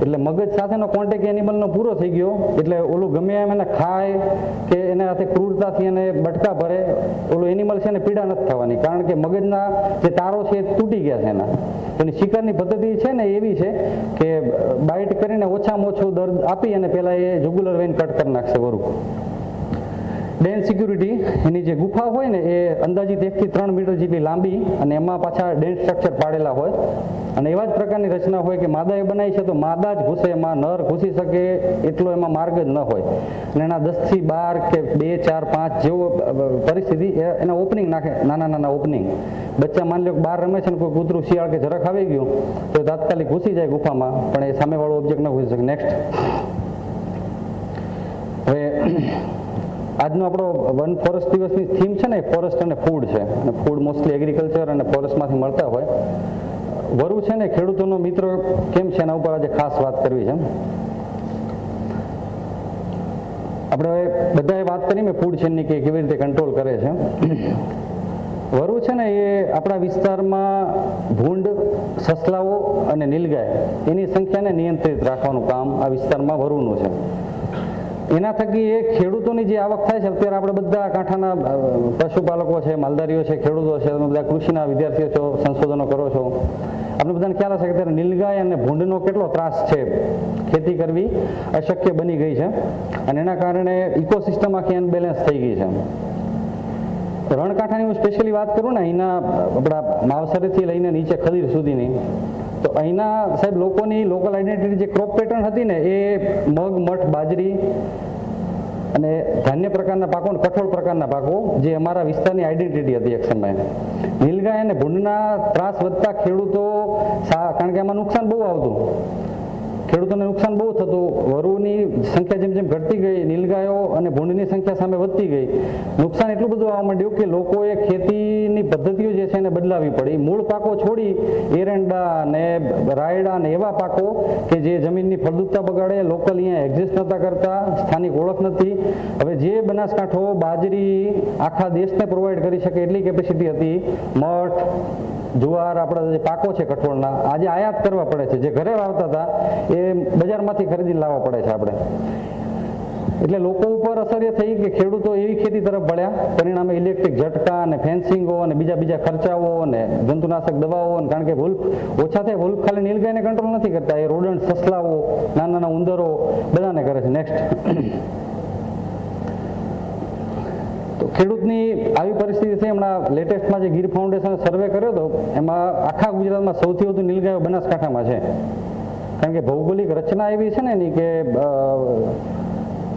એટલે મગજ સાથેનો કોન્ટેક્ટ એનિમલનો પૂરો થઈ ગયો, એટલે ઓલું ગમે એમ એને ખાય કે એના હાથે ક્રૂરતાથી એને બટકા ભરે, ઓલું એનિમલ છે ને પીડા નથી થવાની, કારણ કે મગજના જે તારો છે એ તૂટી ગયા છે એના. એની શિકારની પદ્ધતિ છે ને એવી છે કે બાઇટ કરીને ઓછામાં ઓછું દર્દ આપી અને પહેલાં એ જુગુલર વેઇન કટ કરી નાખશે વરુ. ડેન સિક્યુરિટી, એની જે ગુફા હોય ને એ અંદાજિત 1 થી 3 મીટર જેટલી લાંબી અને એમાં પાછા ડેન સ્ટ્રક્ચર પાડેલા હોય અને એવા જ પ્રકારની રચના હોય કે માદાએ બનાવી છે તો માદા જ ઘૂસે એમાં, નર ઘૂસી શકે એટલો એમાં માર્ગ જ ન હોય. અને એના 10 થી 12 કે 2, 4, 5 જેવો પરિસ્થિતિ એના ઓપનિંગ નાખે, નાના નાના ઓપનિંગ. બચ્ચા માની લો કે બહાર રમે છે ને કોઈ કૂતરું, શિયાળ કે જરાક આવી ગયું તો તાત્કાલિક ઘૂસી જાય ગુફામાં, પણ એ સામેવાળો ઓબ્જેક્ટ ન ઘૂસી શકે. નેક્સ્ટ. હવે આજનો આપણો વન ફોરેસ્ટ દિવસની થીમ છે ને ફોરેસ્ટ અને ફૂડ છે, અને ફૂડ મોસ્ટલી એગ્રીકલ્ચર અને ફોરેસ્ટમાંથી મળતા હોય. વરુ છે ને ખેડૂતોનો મિત્ર કેમ છે એના ઉપર આજે ખાસ વાત કરવી છે. આપણે બધાએ વાત કરી મેં ફૂડ ચેનની કે કેવી રીતે કંટ્રોલ કરે છે. વરુ છે ને એ આપણા વિસ્તારમાં ભૂંડ, સસલાઓ અને નીલગાય એની સંખ્યાને નિયંત્રિત રાખવાનું કામ આ વિસ્તારમાં વરુનું છે. એના થકી એ ખેડૂતોની જે આવક થાય છે, અત્યારે આપણે બધા કાંઠાના પશુપાલકો છે, માલધારીઓ છે, ખેડૂતો છે, તમે બધા કૃષિના વિદ્યાર્થીઓ છો, સંશોધનો કરો છો, આપણે બધાને ખ્યાલ હશે કે અત્યારે નીલગાય અને ભૂંડનો કેટલો ત્રાસ છે. ખેતી કરવી અશક્ય બની ગઈ છે અને એના કારણે ઇકોસિસ્ટમ આખી અનબેલેન્સ થઈ ગઈ છે. રણકાંઠાની હું સ્પેશિયલી વાત કરું ને, અહીંના આપણા માવસરેથી લઈને નીચે ખદીર સુધીની, તો અહીંના સાહેબ લોકોની લોકલ આઈડેન્ટિટી જે ક્રોપ પેટર્ન હતી ને એ મગ, મઠ, બાજરી અને ધાન્ય પ્રકારના પાકો અને કઠોળ પ્રકારના પાકો જે અમારા વિસ્તારની આઈડેન્ટિટી હતી એક સમયે. નીલગાય અને ભૂંડના ત્રાસ વધતા ખેડૂતો, કારણ કે એમાં નુકસાન બહુ આવતું, ખેડૂતોને નુકસાન બહુ થતું. વરુની સંખ્યા જેમ જેમ ઘટતી ગઈ, નીલગાયો અને ભૂંડની સંખ્યા સામે વધતી ગઈ, નુકસાન એટલું બધું આવવા માંડ્યું કે લોકોએ ખેતીની પદ્ધતિઓ જે છે એને બદલાવી પડી. મૂળ પાકો છોડી એરંડા અને રાયડા અને એવા પાકો કે જે જમીનની ફળદ્રુપતા બગાડે, લોકલ અહીંયા એક્ઝિસ્ટ નહોતા કરતા, સ્થાનિક ઓળખ નથી. હવે જે બનાસકાંઠો બાજરી આખા દેશને પ્રોવાઈડ કરી શકે એટલી કેપેસિટી હતી, મઠ, જુવાર, આપણા જે પાકો છે કઠોળના, આજે આયાત કરવા પડે છે. જે ઘરે વાવતા હતા એ બજારમાંથી ખરીદીને લાવવા પડે છે આપણે. એટલે લોકો ઉપર અસર એ થઈ કે ખેડૂતો એવી ખેતી તરફ વળ્યા, પરિણામે ઇલેક્ટ્રિક ઝટકા અને ફેન્સિંગો અને બીજા ખર્ચાઓ અને જંતુનાશક દવાઓ, કારણ કે વુલ્ફ ઓછા થાય. વુલ્ફ ખાલી નીલગાયને કંટ્રોલ નથી કરતા, એ રોડન્ટ, સસલાઓ, નાના નાના ઉંદરો બધાને કરે છે. નેક્સ્ટ. તો ખેડૂતની આવી પરિસ્થિતિ છે. હમણાં લેટેસ્ટમાં જે ગીર ફાઉન્ડેશન સર્વે કર્યો હતો એમાં આખા ગુજરાતમાં સૌથી વધુ નીલગાયો બનાસકાંઠામાં છે, કારણ કે ભૌગોલિક રચના એવી છે ને એની કે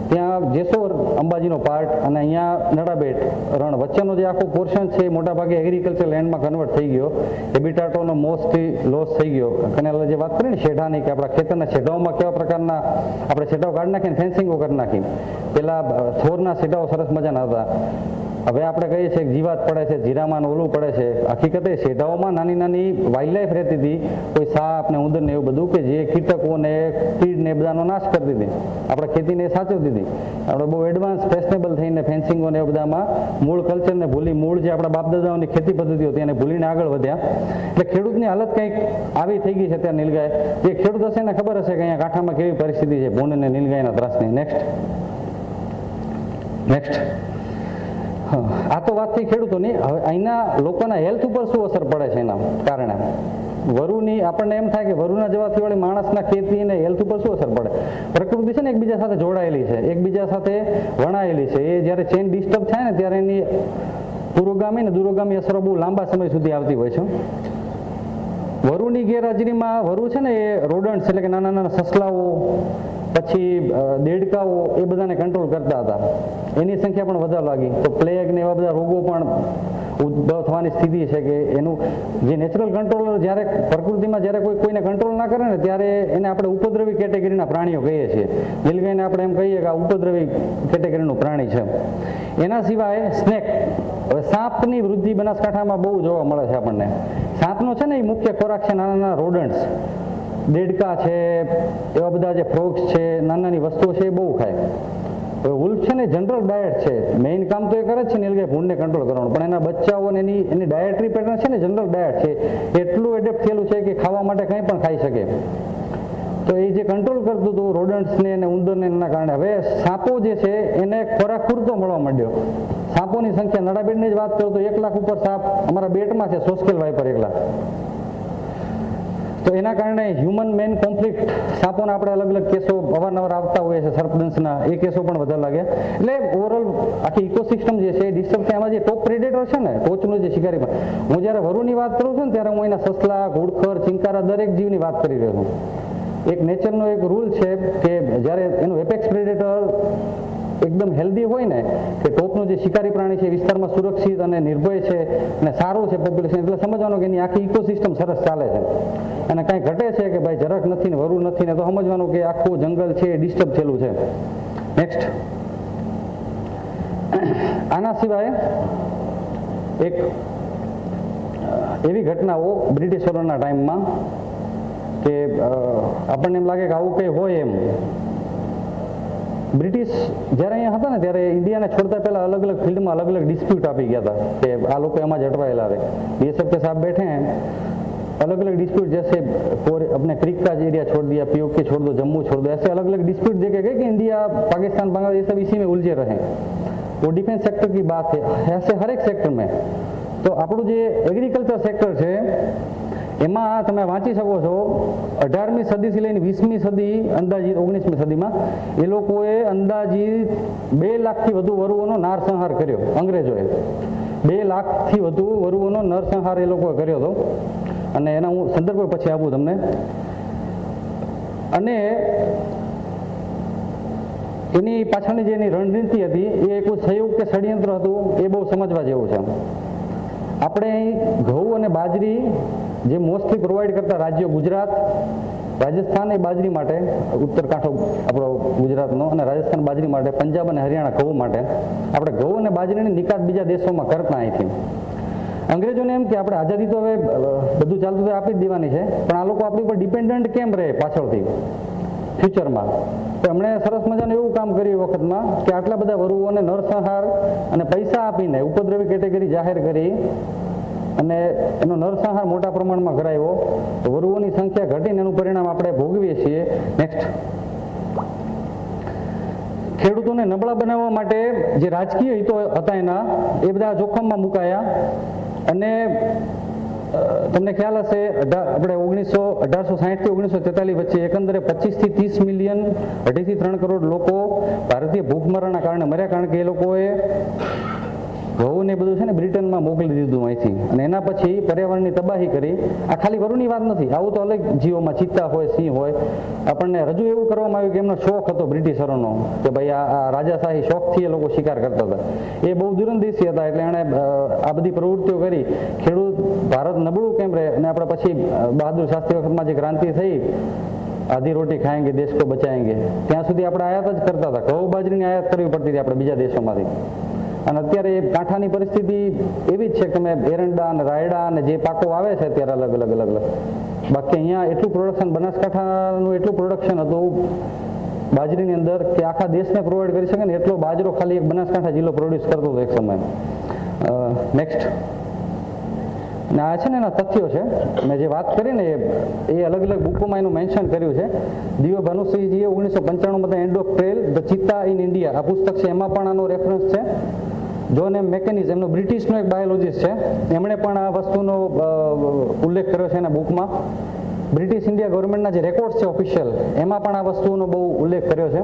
ત્યાં જેસોર અંબાજીનો પાર્ટ અને અહીંયા નડાબેટ રણ વચ્ચેનો જે આખો પોર્શન છે એ મોટાભાગે એગ્રીકલ્ચર લેન્ડમાં કન્વર્ટ થઈ ગયો. હેબિટાટોનો મોસ્ટલી લોસ થઈ ગયો. અને જે વાત કરીએ ને શેઢાની, કે આપણા ખેતરના શેઢાઓમાં કેવા પ્રકારના આપણે શેઢાઓ કાઢી નાખીને ફેન્સિંગો કરી નાખી. પેલા થોરના શેઢાઓ સરસ મજાના હતા, હવે આપણે કહીએ છીએ જીવાત પડે છે, જીરામાં ઓલું પડે છે. હકીકતે શેઢાઓમાં નાની નાની વાઇલ્ડ લાઈફ રહેતી હતી, કોઈ સાપ ને ઉંદર ને એવું બધું કે જે કીટકોને, તીડ ને બધાનો નાશ કરતી હતી, આપણે ખેતીને સાચવતી હતી. આપણે બહુ એડવાન્સ ફેશનેબલ થઈને ફેન્સિંગો ને એ બધામાં મૂળ કલ્ચરને ભૂલી, મૂળ જે આપણા બાપદાદાઓની ખેતી પદ્ધતિઓ હતી એને ભૂલીને આગળ વધ્યા. એટલે ખેડૂતની હાલત કંઈક આવી થઈ ગઈ છે ત્યાં નીલગાય. જે ખેડૂત હશે એને ખબર હશે કે અહીંયા કાંઠામાં કેવી પરિસ્થિતિ છે ભૂંડ અને નીલગાયના ત્રાસની. નેક્સ્ટ. આ તો વાત થઈ ખેડૂતોની. હવે અહીંના લોકોના હેલ્થ ઉપર શું અસર પડે છે એના કારણે. વરુની આપણને એમ થાય કે વરુના જવાથી વાળી માણસના ખેતી અને હેલ્થ ઉપર શું અસર પડે. પ્રકૃતિ છે ને એકબીજા સાથે જોડાયેલી છે, એકબીજા સાથે વણાયેલી છે. એ જ્યારે ચેન ડિસ્ટર્બ થાય ને ત્યારે એની પુરોગામી ને દૂરોગામી અસરો બહુ લાંબા સમય સુધી આવતી હોય છે. વરુની ગેરહાજરીમાં વરુ છે ને એ રોડન્ટ્સ એટલે કે નાના નાના સસલાઓ, પછી દેડકાઓ એ બધાને કંટ્રોલ કરતા હતા. એની સંખ્યા પણ વધવા લાગી. તો પ્લેગ ને એવા બધા રોગો પણ ઉદ્ભવ થવાની સ્થિતિ છે કે એનું જે નેચરલ કંટ્રોલર જ્યારે પ્રકૃતિમાં જ્યારે કોઈને કંટ્રોલ ના કરે ને ત્યારે એને આપણે ઉપદ્રવી કેટેગરીના પ્રાણીઓ કહીએ છીએ. નીલગાયને આપણે એમ કહીએ કે આ ઉપદ્રવી કેટેગરીનું પ્રાણી છે. એના સિવાય સ્નેક. હવે સાપની વૃદ્ધિ બનાસકાંઠામાં બહુ જોવા મળે છે આપણને. સાપનો છે ને એ મુખ્ય ખોરાક છે નાના નાના રોડન્ટ્સ, દેડકા છે, એવા બધા જે ફ્રોગ્સ છે, નાની વસ્તુઓ છે એ બહુ ખાય. વુલ્ફ છે ને જનરલ ડાયટ છે, મેઇન કામ તો એ કરે જ છે નીલગાય ભૂંડને કંટ્રોલ કરવાનું, પણ એના બચ્ચાઓ અને એની ડાયટરી પેટર્ન છે ને જનરલ ડાયટ છે, એટલું એડેપ્ટ થયેલું છે કે ખાવા માટે કંઈ પણ ખાઈ શકે. તો એ જે કંટ્રોલ કરતું હતું રોડન્ટ્સને અને ઉંદરને એના કારણે હવે સાપો જે છે એને ખોરાક પૂરતો મળવા માંડ્યો. સાપોની સંખ્યા નડાબેટની જ વાત કરું તો 1 લાખ ઉપર સાપ અમારા બેટમાં છે, સોસ્કેલ વાઇપર એકલા. તો એના કારણે હ્યુમન મેન કોન્ફ્લિક્ટ સાપોના આપણે અલગ અલગ કેસો અવારનવાર આવતા હોય છે, સર્પદંશના એ કેસો પણ વધારે લાગે. એટલે ઓવરઓલ આખી ઇકોસિસ્ટમ જે છે એ ડિસ્ટર્બ થાય. એમાં જે ટોપ પ્રેડેટર છે ને ટોચનું જે શિકારી, હું જ્યારે વરુની વાત કરું છું ને ત્યારે હું એના સસલા, ઘોડખર, ચિંકારા દરેક જીવની વાત કરી રહ્યો છું. એક નેચરનો એક રૂલ છે કે જ્યારે એનું એપેક્સ પ્રેડેટર એકદમ હેલ્ધી હોય ને કે ટોપનું જે શિકારી પ્રાણી છે વિસ્તારમાં સુરક્ષિત અને નિર્ભય છે અને સારું છે પોપ્યુલેશન, એટલે સમજવાનું કે એની આખી ઇકોસિસ્ટમ સરસ ચાલે છે. અને કાંઈ ઘટે છે કે ભાઈ જરાક નથી ને વરુ નથી ને તો સમજવાનું કે આખું જંગલ છે એ ડિસ્ટર્બ થયેલું છે. નેક્સ્ટ, આના સિવાય એક એવી ઘટનાઓ બ્રિટિશરોના ટાઈમમાં કે આપણને એમ લાગે કે આવું કંઈ હોય એમ. બ્રિટિશ જ્યારે અહીંયા હતા ને ત્યારે ઇન્ડિયાને છોડતા પહેલા અલગ અલગ ફિલ્ડમાં અલગ અલગ ડિસ્પ્યુટ આપી ગયા હતા કે આ લોકો એમાં જ અટવાયેલા રહે. बीएसएफ के साथ बैठे हैं, अलग अलग डिस्प्यूट जैसे अपने क्रिक का एरिया छोड़ दिया, पीओके छोड़ दो, जम्मू छोड़ दो, ऐसे अलग अलग डिस्प्यूट देखे गए कि इंडिया, पाकिस्तान, बांग्लादेश सब इसी में उलझे रहे. वो डिफेंस सेक्टर की बात है, ऐसे हर एक सेक्टर में. તો આપણું જે એગ્રીકલ્ચર સેક્ટર છે એમાં તમે વાંચી શકો છો 18મી સદીથી લઈને 20મી સદી, અંદાજિત 19મી સદીમાં એ લોકોએ અંદાજિત 2 લાખથી વધુ વરુઓનો નારસંહાર કર્યો. અંગ્રેજોએ 2 લાખથી વધુ વરુઓનો નરસંહાર એ લોકોએ કર્યો હતો. અને એના હું સંદર્ભ પછી આપું તમને. અને એની પાછળની જે એની રણનીતિ હતી એ કોઈ સંયુક્ત કે ષડયંત્ર હતું એ બહુ સમજવા જેવું છે. આપણે ઘઉં અને બાજરી જે મોસ્ટલી પ્રોવાઈડ કરતા રાજ્યો ગુજરાત, રાજસ્થાન એ બાજરી માટે, ઉત્તર કાંઠો આપણો ગુજરાતનો, અને રાજસ્થાન બાજરી માટે, પંજાબ અને હરિયાણા ઘઉં માટે આપણે ઘઉં અને બાજરીની નિકાસ બીજા દેશોમાં કરતા અહીંથી. અંગ્રેજોને એમ કે આપણે આઝાદી તો હવે બધું ચાલતું તો આપી જ દેવાની છે, પણ આ લોકો આપણી ઉપર ડિપેન્ડન્ટ કેમ રહે પાછળથી ફ્યુચરમાં. તો એમણે સરસ મજાનું એવું કામ કર્યું એ વખતમાં કે આટલા બધા વરુઓને નરસંહાર અને પૈસા આપીને ઉપદ્રવી કેટેગરી જાહેર કરી અને એનો નરસંહાર મોટા પ્રમાણમાં કરાયો. તો વરુઓની સંખ્યા ઘટીને એનું પરિણામ આપણે ભોગવીએ છીએ. નેક્સ્ટ, ખેડૂતોને નબળા બનાવવા માટે જે રાજકીય હિતો હતા એના એ બધા જોખમમાં મુકાયા. અને તમને ખ્યાલ હશે આપણે 1860 થી 1943 વચ્ચે એકંદરે 25 થી 30 મિલિયન, 2.5 થી 3 કરોડ લોકો ભારતીય ભૂખમરના કારણે મર્યા, કારણ કે એ લોકોએ ઘઉં ને બધું છે ને બ્રિટનમાં મોકલી દીધું અહીંથી. અને એના પછી પર્યાવરણની તબાહી કરી. આ ખાલી વરુની વાત નથી, આવું તો અલગ જીવોમાં ચિત્તા હોય, સિંહ હોય. આપણને રજૂ એવું કરવામાં આવ્યું કે એમનો શોખ હતો બ્રિટિશરોનો કે ભાઈ આ રાજાશાહી શોખથી એ લોકો શિકાર કરતા હતા. એ બહુ દૂરંદેશી હતા, એટલે એણે આ બધી પ્રવૃત્તિઓ કરી. ખેડૂત ભારત નબળું કેમ રહે, અને આપણે પછી બહાદુર શાસ્ત્રી વખતમાં જે ક્રાંતિ થઈ, આધી રોટી ખાएंगे દેશ को बचाएंगे, ત્યાં સુધી આપણે આયાત જ કરતા હતા. ઘઉં બાજરીની આયાત કરવી પડતી હતી આપણે બીજા દેશોમાંથી. અને અત્યારે કાંઠાની પરિસ્થિતિ એવી જ છે કે તમે એરંડા અને રાયડા અને જે પાકો આવે છે અત્યારે અલગ અલગ અલગ અલગ, બાકી અહીંયા એટલું પ્રોડક્શન, બનાસકાંઠાનું એટલું પ્રોડક્શન હતું બાજરીની અંદર કે આખા દેશને પ્રોવાઈડ કરી શકે ને એટલો બાજરો ખાલી એક બનાસકાંઠા જિલ્લો પ્રોડ્યુસ કરતો હતો એક સમય. નેક્સ્ટ, ને આ છે ને એના તથ્યો છે, મેં જે વાત કરી ને એ અલગ અલગ બુકોમાં એનું મેન્શન કર્યું છે. દિવ્ય ભાનુસિંહજીએ 1995માં end of trail the cheetah in India આ પુસ્તક છે, એમાં પણ આનો રેફરન્સ છે. જોન એમ મેકેનિઝ, એમનો બ્રિટિશનો એક બાયોલોજીસ્ટ છે, એમણે પણ આ વસ્તુનો ઉલ્લેખ કર્યો છે એના બુકમાં. બ્રિટિશ ઇન્ડિયા ગવર્મેન્ટના જે રેકોર્ડ્સ છે ઓફિશિયલ, એમાં પણ આ વસ્તુનો બહુ ઉલ્લેખ કર્યો છે.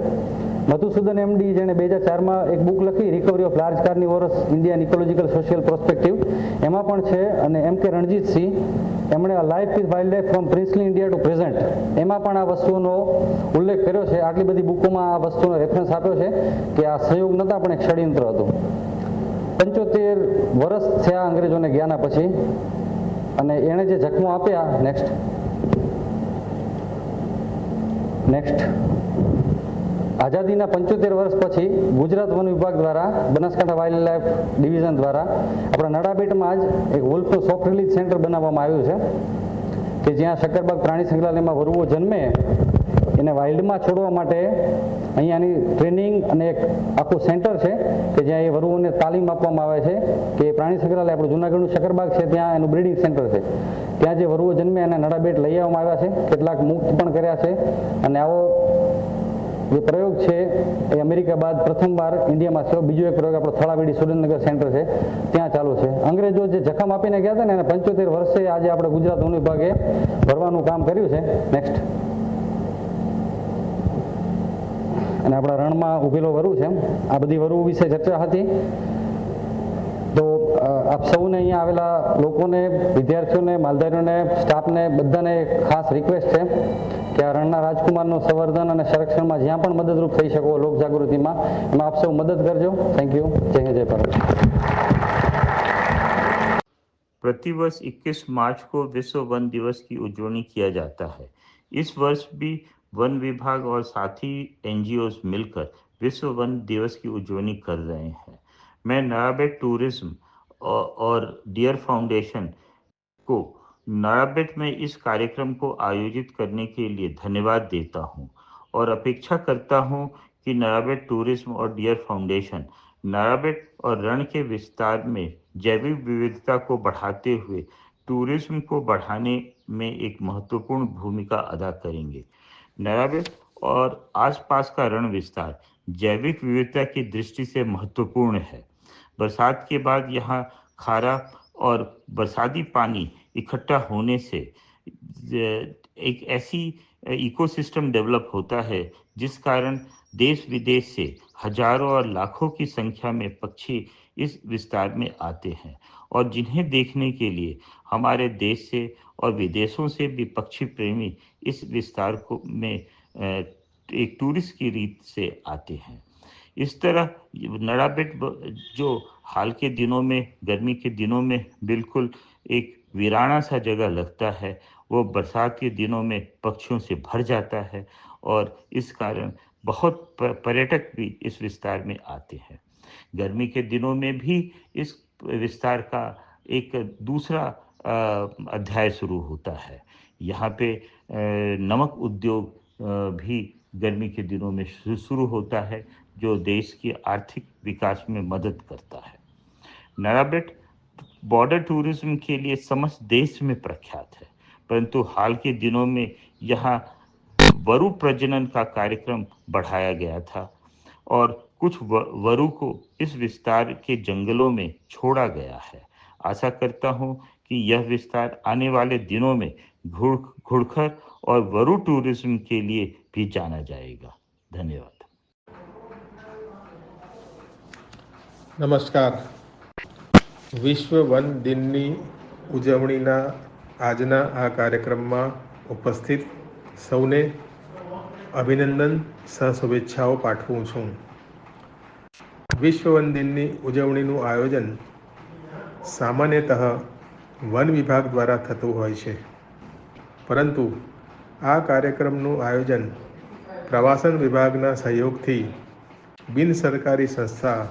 મધુસૂદન એમડી જેણે 2004માં એક બુક લખી, recovery of large carnivores Indian ecological social prospective, એમાં પણ છે. અને એમ કે રણજીતસિંહ, એમણે life with wild life from princely India to present, એમાં પણ આ વસ્તુનો ઉલ્લેખ કર્યો છે. આટલી બધી બુકોમાં આ વસ્તુનો રેફરન્સ આપ્યો છે કે આ સંયોગ નહોતા પણ એક ષડયંત્ર હતું. 75 વર્ષ થયા અંગ્રેજોને ગયાના પછી, અને એણે જે જખમો આપ્યા. નેક્સ્ટ, આઝાદીના 75 વર્ષ પછી ગુજરાત વન વિભાગ દ્વારા, બનાસકાંઠા વાઇલ્ડ લાઈફ ડિવિઝન દ્વારા આપણા નડાબેટમાં જ એક વોલ્ફનું સોફ્ટ રિલીઝ સેન્ટર બનાવવામાં આવ્યું છે કે જ્યાં શક્કરબાગ પ્રાણી સંગ્રહાલયમાં વરુઓ જન્મે એને વાઇલ્ડમાં છોડવા માટે અહીંયાની ટ્રેનિંગ અને એક આખું સેન્ટર છે કે જ્યાં એ વરુઓને તાલીમ આપવામાં આવે છે કે પ્રાણી સંગ્રહાલય આપણું જૂનાગઢનું શક્કરબાગ છે ત્યાં એનું બ્રીડિંગ સેન્ટર છે. ત્યાં જે વરુઓ જન્મે અને નડાબેટ લઈ આવવામાં આવ્યા છે, કેટલાક મુક્ત પણ કર્યા છે. અને આવો જે પ્રયોગ છે એ અમેરિકા બાદ પ્રથમવાર ઇન્ડિયામાં થયો. બીજો એક પ્રયોગ આપણો થળાવેડી સુરેન્દ્રનગર સેન્ટર છે ત્યાં ચાલુ છે. અંગ્રેજો જે જખમ આપીને ગયા હતા ને એને 75 વર્ષે આજે આપણે ગુજરાત વન વિભાગે ભરવાનું કામ કર્યું છે. નેક્સ્ટ. અને આપણા રણમાં ઉભેલો વરુ છે. આ બધી વરુ વિશે ચર્ચા હતી. તો આપ સૌને અહીંયા આવેલા લોકોને, વિદ્યાર્થીઓને, માલધારીઓને, સ્ટાફને બધાને ખાસ રિક્વેસ્ટ છે કે આ રણના રાજકુમારનું સંવર્ધન અને સંરક્ષણમાં જ્યાં પણ મદદરૂપ થઈ શકો લોક જાગૃતિમાં, એમાં આપ સૌ મદદ કરજો. Thank you. જય હિન્દ, જય ભારત. प्रतिवर्ष 21 मार्च को विश्व वन दिवस की उज्जवली किया जाता है। इस वर्ष भी वन विभाग और साथी एनजीओ मिलकर विश्व वन दिवस की उज्जवली कर रहे हैं। मैं नाराबेट टूरिज्म और डियर फाउंडेशन को नाराबेट में इस कार्यक्रम को आयोजित करने के लिए धन्यवाद देता हूं और अपेक्षा करता हूं कि नाराबेट टूरिज्म और डियर फाउंडेशन नाराबेट और रण के विस्तार में जैविक विविधता को बढ़ाते हुए टूरिज्म को बढ़ाने में एक महत्वपूर्ण भूमिका अदा करेंगे। नाराबेट और आसपास का रण विस्तार जैविक विविधता की दृष्टि से महत्वपूर्ण है। बरसात के बाद यहाँ खारा और बरसाती पानी इकट्ठा होने से एक ऐसी इकोसिस्टम डेवलप होता है जिस कारण देश विदेश से हजारों और लाखों की संख्या में पक्षी इस विस्तार में आते हैं और जिन्हें देखने के लिए हमारे देश से और विदेशों से भी पक्षी प्रेमी इस विस्तार को में एक टूरिस्ट की रीत से आते हैं। इस तरह नाराबेट जो हाल के दिनों में, गर्मी के दिनों में बिल्कुल एक वीराना सा जगह लगता है, वो बरसात के दिनों में पक्षियों से भर जाता है और इस कारण बहुत पर्यटक भी इस विस्तार में आते हैं। गर्मी के दिनों में भी इस विस्तार का एक दूसरा अध्याय शुरू होता है। यहाँ पे नमक उद्योग भी गर्मी के दिनों में शुरू होता है जो देश की आर्थिक विकास में मदद करता है। नाराबेट बॉर्डर टूरिज्म के लिए समस्त देश में प्रख्यात है, परंतु हाल के दिनों में यहाँ वरु प्रजनन का कार्यक्रम बढ़ाया गया था और कुछ वरु को इस विस्तार के जंगलों में छोड़ा गया है। आशा करता हूँ कि यह विस्तार आने वाले दिनों में घुड़खर और वरु टूरिज्म के लिए भी जाना जाएगा। धन्यवाद। નમસ્કાર. વિશ્વ વન દિનની ઉજવણીના આજના આ કાર્યક્રમમાં ઉપસ્થિત સૌને અભિનંદન શુભેચ્છાઓ પાઠવું છું. વિશ્વ વન દિનની ઉજવણીનું આયોજન સામાન્યતઃ વન વિભાગ દ્વારા થતું હોય છે, પરંતુ આ કાર્યક્રમનું આયોજન પ્રવાસન વિભાગના સહયોગથી બિન સરકારી સંસ્થા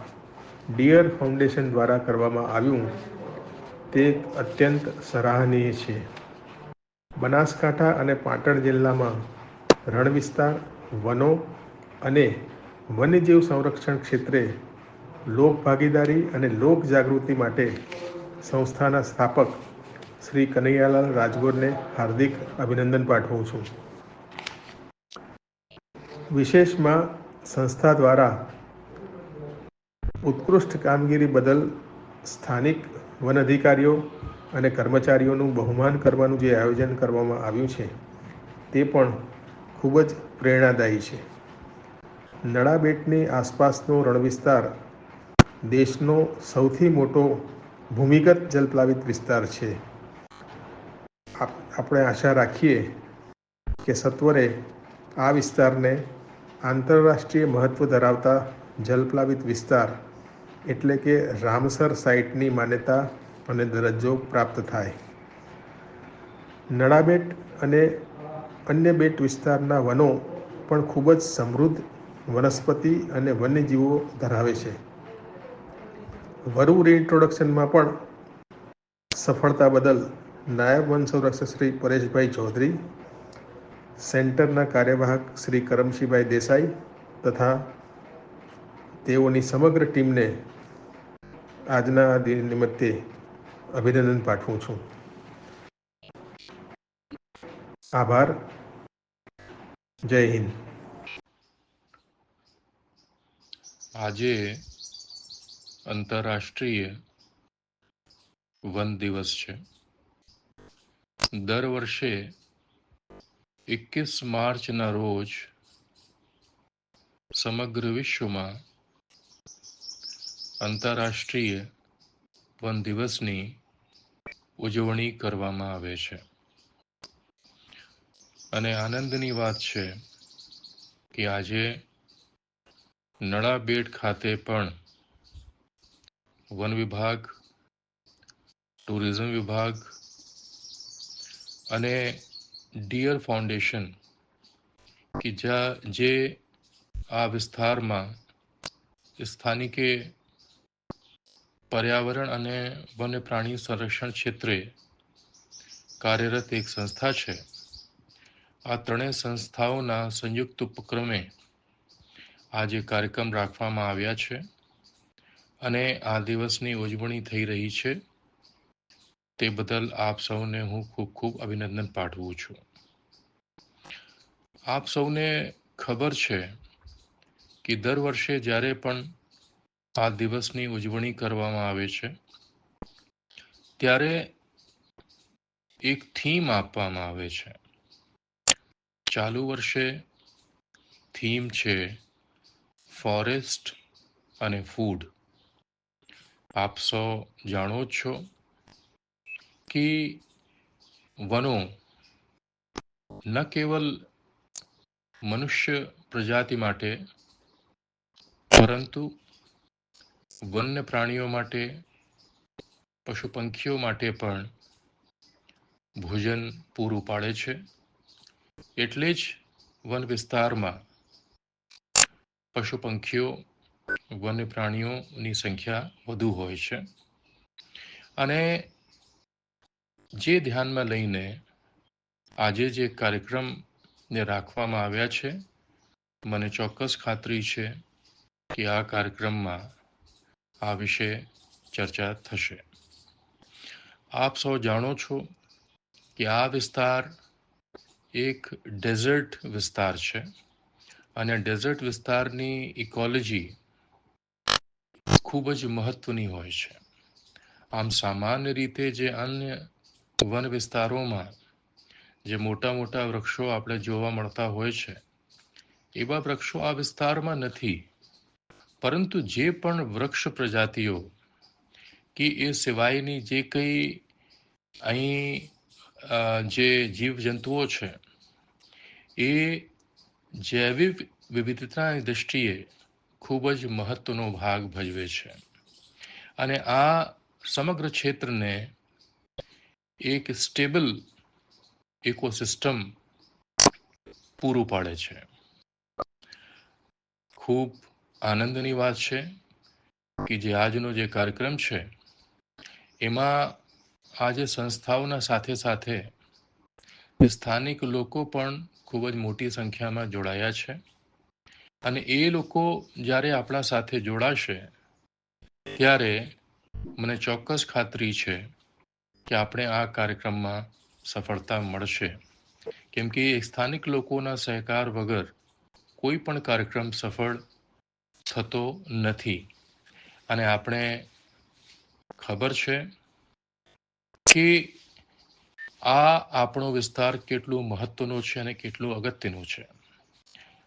ડિયર ફાઉન્ડેશન દ્વારા કરવામાં આવ્યું તે અત્યંત સરાહનીય છે. બનાસકાંઠા અને પાટણ જિલ્લામાં રણ વિસ્તાર, વનો અને વન્યજીવ સંરક્ષણ ક્ષેત્રે લોક ભાગીદારી અને લોક જાગૃતિ માટે સંસ્થાના સ્થાપક શ્રી કનૈયાલાલ રાજગોરને હાર્દિક અભિનંદન પાઠવું છું. વિશેષમાં સંસ્થા દ્વારા ઉત્કૃષ્ટ કામગીરી બદલ સ્થાનિક વન અધિકારીઓ અને કર્મચારીઓનું બહુમાન કરવાનું જે આયોજન કરવામાં આવ્યું છે તે પણ ખૂબ જ પ્રેરણાદાયી છે. નડાબેટની આસપાસનો રણ વિસ્તાર દેશનો સૌથી મોટો ભૂમિગત જલપ્લાવિત વિસ્તાર છે. આપણે આશા રાખીએ કે સત્વરે આ વિસ્તારને આંતરરાષ્ટ્રીય મહત્ત્વ ધરાવતા જલપ્લાવિત વિસ્તાર એટલે કે રામસર સાઇટની માન્યતા અને દરજ્જો પ્રાપ્ત થાય. નડાબેટ અને અન્ય બેટ વિસ્તારના વનો પણ ખૂબ જ સમૃદ્ધ વનસ્પતિ અને વન્યજીવો ધરાવે છે. વરુ રીઇન્ટ્રોડક્શનમાં પણ સફળતા બદલ નાયબ વન સંરક્ષક શ્રી પરેશભાઈ ચૌધરી, સેન્ટરના કાર્યવાહક શ્રી કરમશીભાઈ દેસાઈ તથા તેઓની સમગ્ર ટીમને આજના દિન નિમિત્તે અભિનંદન પાઠવું છું. આભાર. જય હિન્દ. આજે આંતરરાષ્ટ્રીય વન દિવસ છે. દર વર્ષે 21 માર્ચના રોજ સમગ્ર વિશ્વમાં આંતરરાષ્ટ્રીય વન દિવસની ઉજવણી કરવામાં આવે છે. અને આનંદની વાત છે કે આજે નળાબેટ ખાતે પણ વન વિભાગ, ટુરિઝમ વિભાગ અને ડિયર ફાઉન્ડેશન કે જે આ વિસ્તારમાં સ્થાનિકે પર્યાવરણ અને વન્ય પ્રાણી સંરક્ષણ ક્ષેત્રે કાર્યરત એક સંસ્થા છે. આ ત્રણેય સંસ્થાઓના સંયુક્ત ઉપક્રમે આજે કાર્યક્રમ રાખવામાં આવ્યા છે અને આ દિવસની ઉજવણી થઈ રહી છે. તે બદલ આપ સૌને હું ખૂબ ખૂબ અભિનંદન પાઠવું છું. આપ સૌને ખબર છે કે દર વર્ષે જ્યારે પણ આ દિવસની ઉજવણી કરવામાં આવે છે ત્યારે એક થીમ આપવામાં આવે છે. ચાલુ વર્ષે થીમ છે ફોરેસ્ટ અને ફૂડ. આપ સૌ જાણો છો કે વનો ન કેવલ મનુષ્ય પ્રજાતિ માટે પરંતુ વન્ય પ્રાણીઓ માટે, પશુ પંખીઓ માટે પણ ભોજન પૂરું પાડે છે. એટલે જ વન વિસ્તારમાં પશુ પંખીઓ, વન્ય પ્રાણીઓની સંખ્યા વધુ હોય છે. અને જે ધ્યાનમાં લઈને આજે જે કાર્યક્રમને રાખવામાં આવ્યા છે, મને ચોક્કસ ખાતરી છે કે આ કાર્યક્રમમાં આ વિશે ચર્ચા થશે. આપ સૌ જાણો છો કે આ વિસ્તાર એક ડેઝર્ટ વિસ્તાર છે અને ડેઝર્ટ વિસ્તારની ઇકોલોજી ખૂબ જ મહત્વની હોય છે. આમ સામાન્ય રીતે જે અન્ય વન વિસ્તારોમાં જે મોટા મોટા વૃક્ષો આપણે જોવા મળતા હોય છે એવા વૃક્ષો આ વિસ્તારમાં નથી. પરંતુ જે પણ વૃક્ષ પ્રજાતિઓ કે એ સિવાયની જે કંઈ અહીં જે જીવજંતુઓ છે એ જૈવિક વિવિધતાની દૃષ્ટિએ ખૂબ જ મહત્વનો ભાગ ભજવે છે. અને આ સમગ્ર ક્ષેત્રને એક સ્ટેબલ ઇકોસિસ્ટમ પૂરું પાડે છે. ખૂબ આનંદની વાત છે કે જે આજનો જે કાર્યક્રમ છે એમાં આજે સંસ્થાઓના સાથે સાથે સ્થાનિક લોકો પણ ખૂબ જ મોટી સંખ્યામાં જોડાયા છે. અને એ લોકો જ્યારે આપણા સાથે જોડાશે ત્યારે મને ચોક્કસ ખાતરી છે કે આપણે આ કાર્યક્રમમાં સફળતા મળશે. કેમ કે સ્થાનિક લોકોના સહકાર વગર કોઈ પણ કાર્યક્રમ સફળ થતો નથી. અને આપણે ખબર છે કે આ આપણો વિસ્તાર કેટલું મહત્વનો છે અને કેટલું અગત્યનું છે.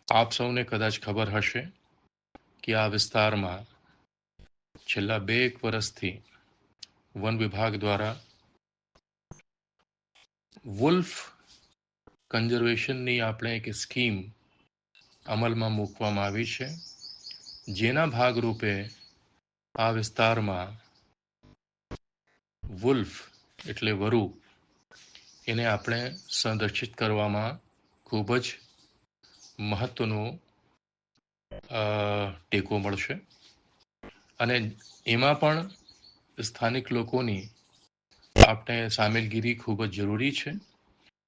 આપ સૌને કદાચ ખબર હશે કે આ વિસ્તારમાં છેલ્લા 2 વર્ષથી વન વિભાગ દ્વારા વુલ્ફ કન્ઝર્વેશનની આપણે એક સ્કીમ અમલમાં મૂકવામાં આવી છે, જેના ભાગરૂપે આ વિસ્તારમાં વુલ્ફ એટલે વરુ એને આપણે સંરક્ષિત કરવામાં ખૂબ જ મહત્વનો ટેકો મળશે. અને એમાં પણ સ્થાનિક લોકોની આપણે સામેલગીરી ખૂબ જ જરૂરી છે.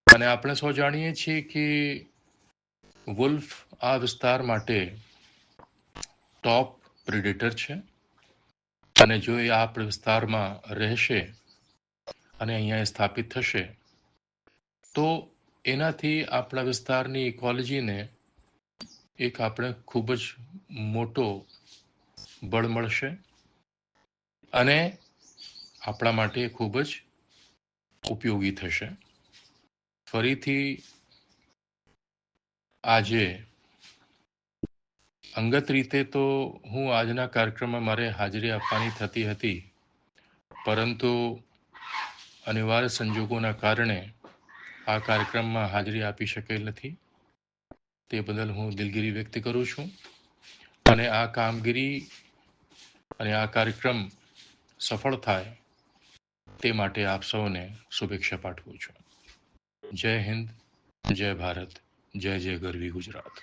અને આપણે સૌ જાણીએ છીએ કે વુલ્ફ આ વિસ્તાર માટે ટોપ પ્રેડેટર છે. અને જો એ આ વિસ્તારમાં રહેશે અને અહીંયા સ્થાપિત થશે તો એનાથી આપણા વિસ્તારની ઇકોલોજીને એક આપણે ખૂબ જ મોટો બળ મળશે અને આપણા માટે ખૂબ જ ઉપયોગી થશે. ફરીથી આજે અંગત રીતે તો હું આજના કાર્યક્રમમાં મારે હાજરી આપવાની થતી હતી, પરંતુ અનિવાર્ય સંજોગોના કારણે આ કાર્યક્રમમાં હાજરી આપી શકેલ નથી. તે બદલ હું દિલગીરી વ્યક્ત કરું છું અને આ કામગીરી અને આ કાર્યક્રમ સફળ થાય તે માટે આપ સૌને શુભેચ્છા પાઠવું છું. જય હિન્દ, જય ભારત, જય જય ગરવી ગુજરાત.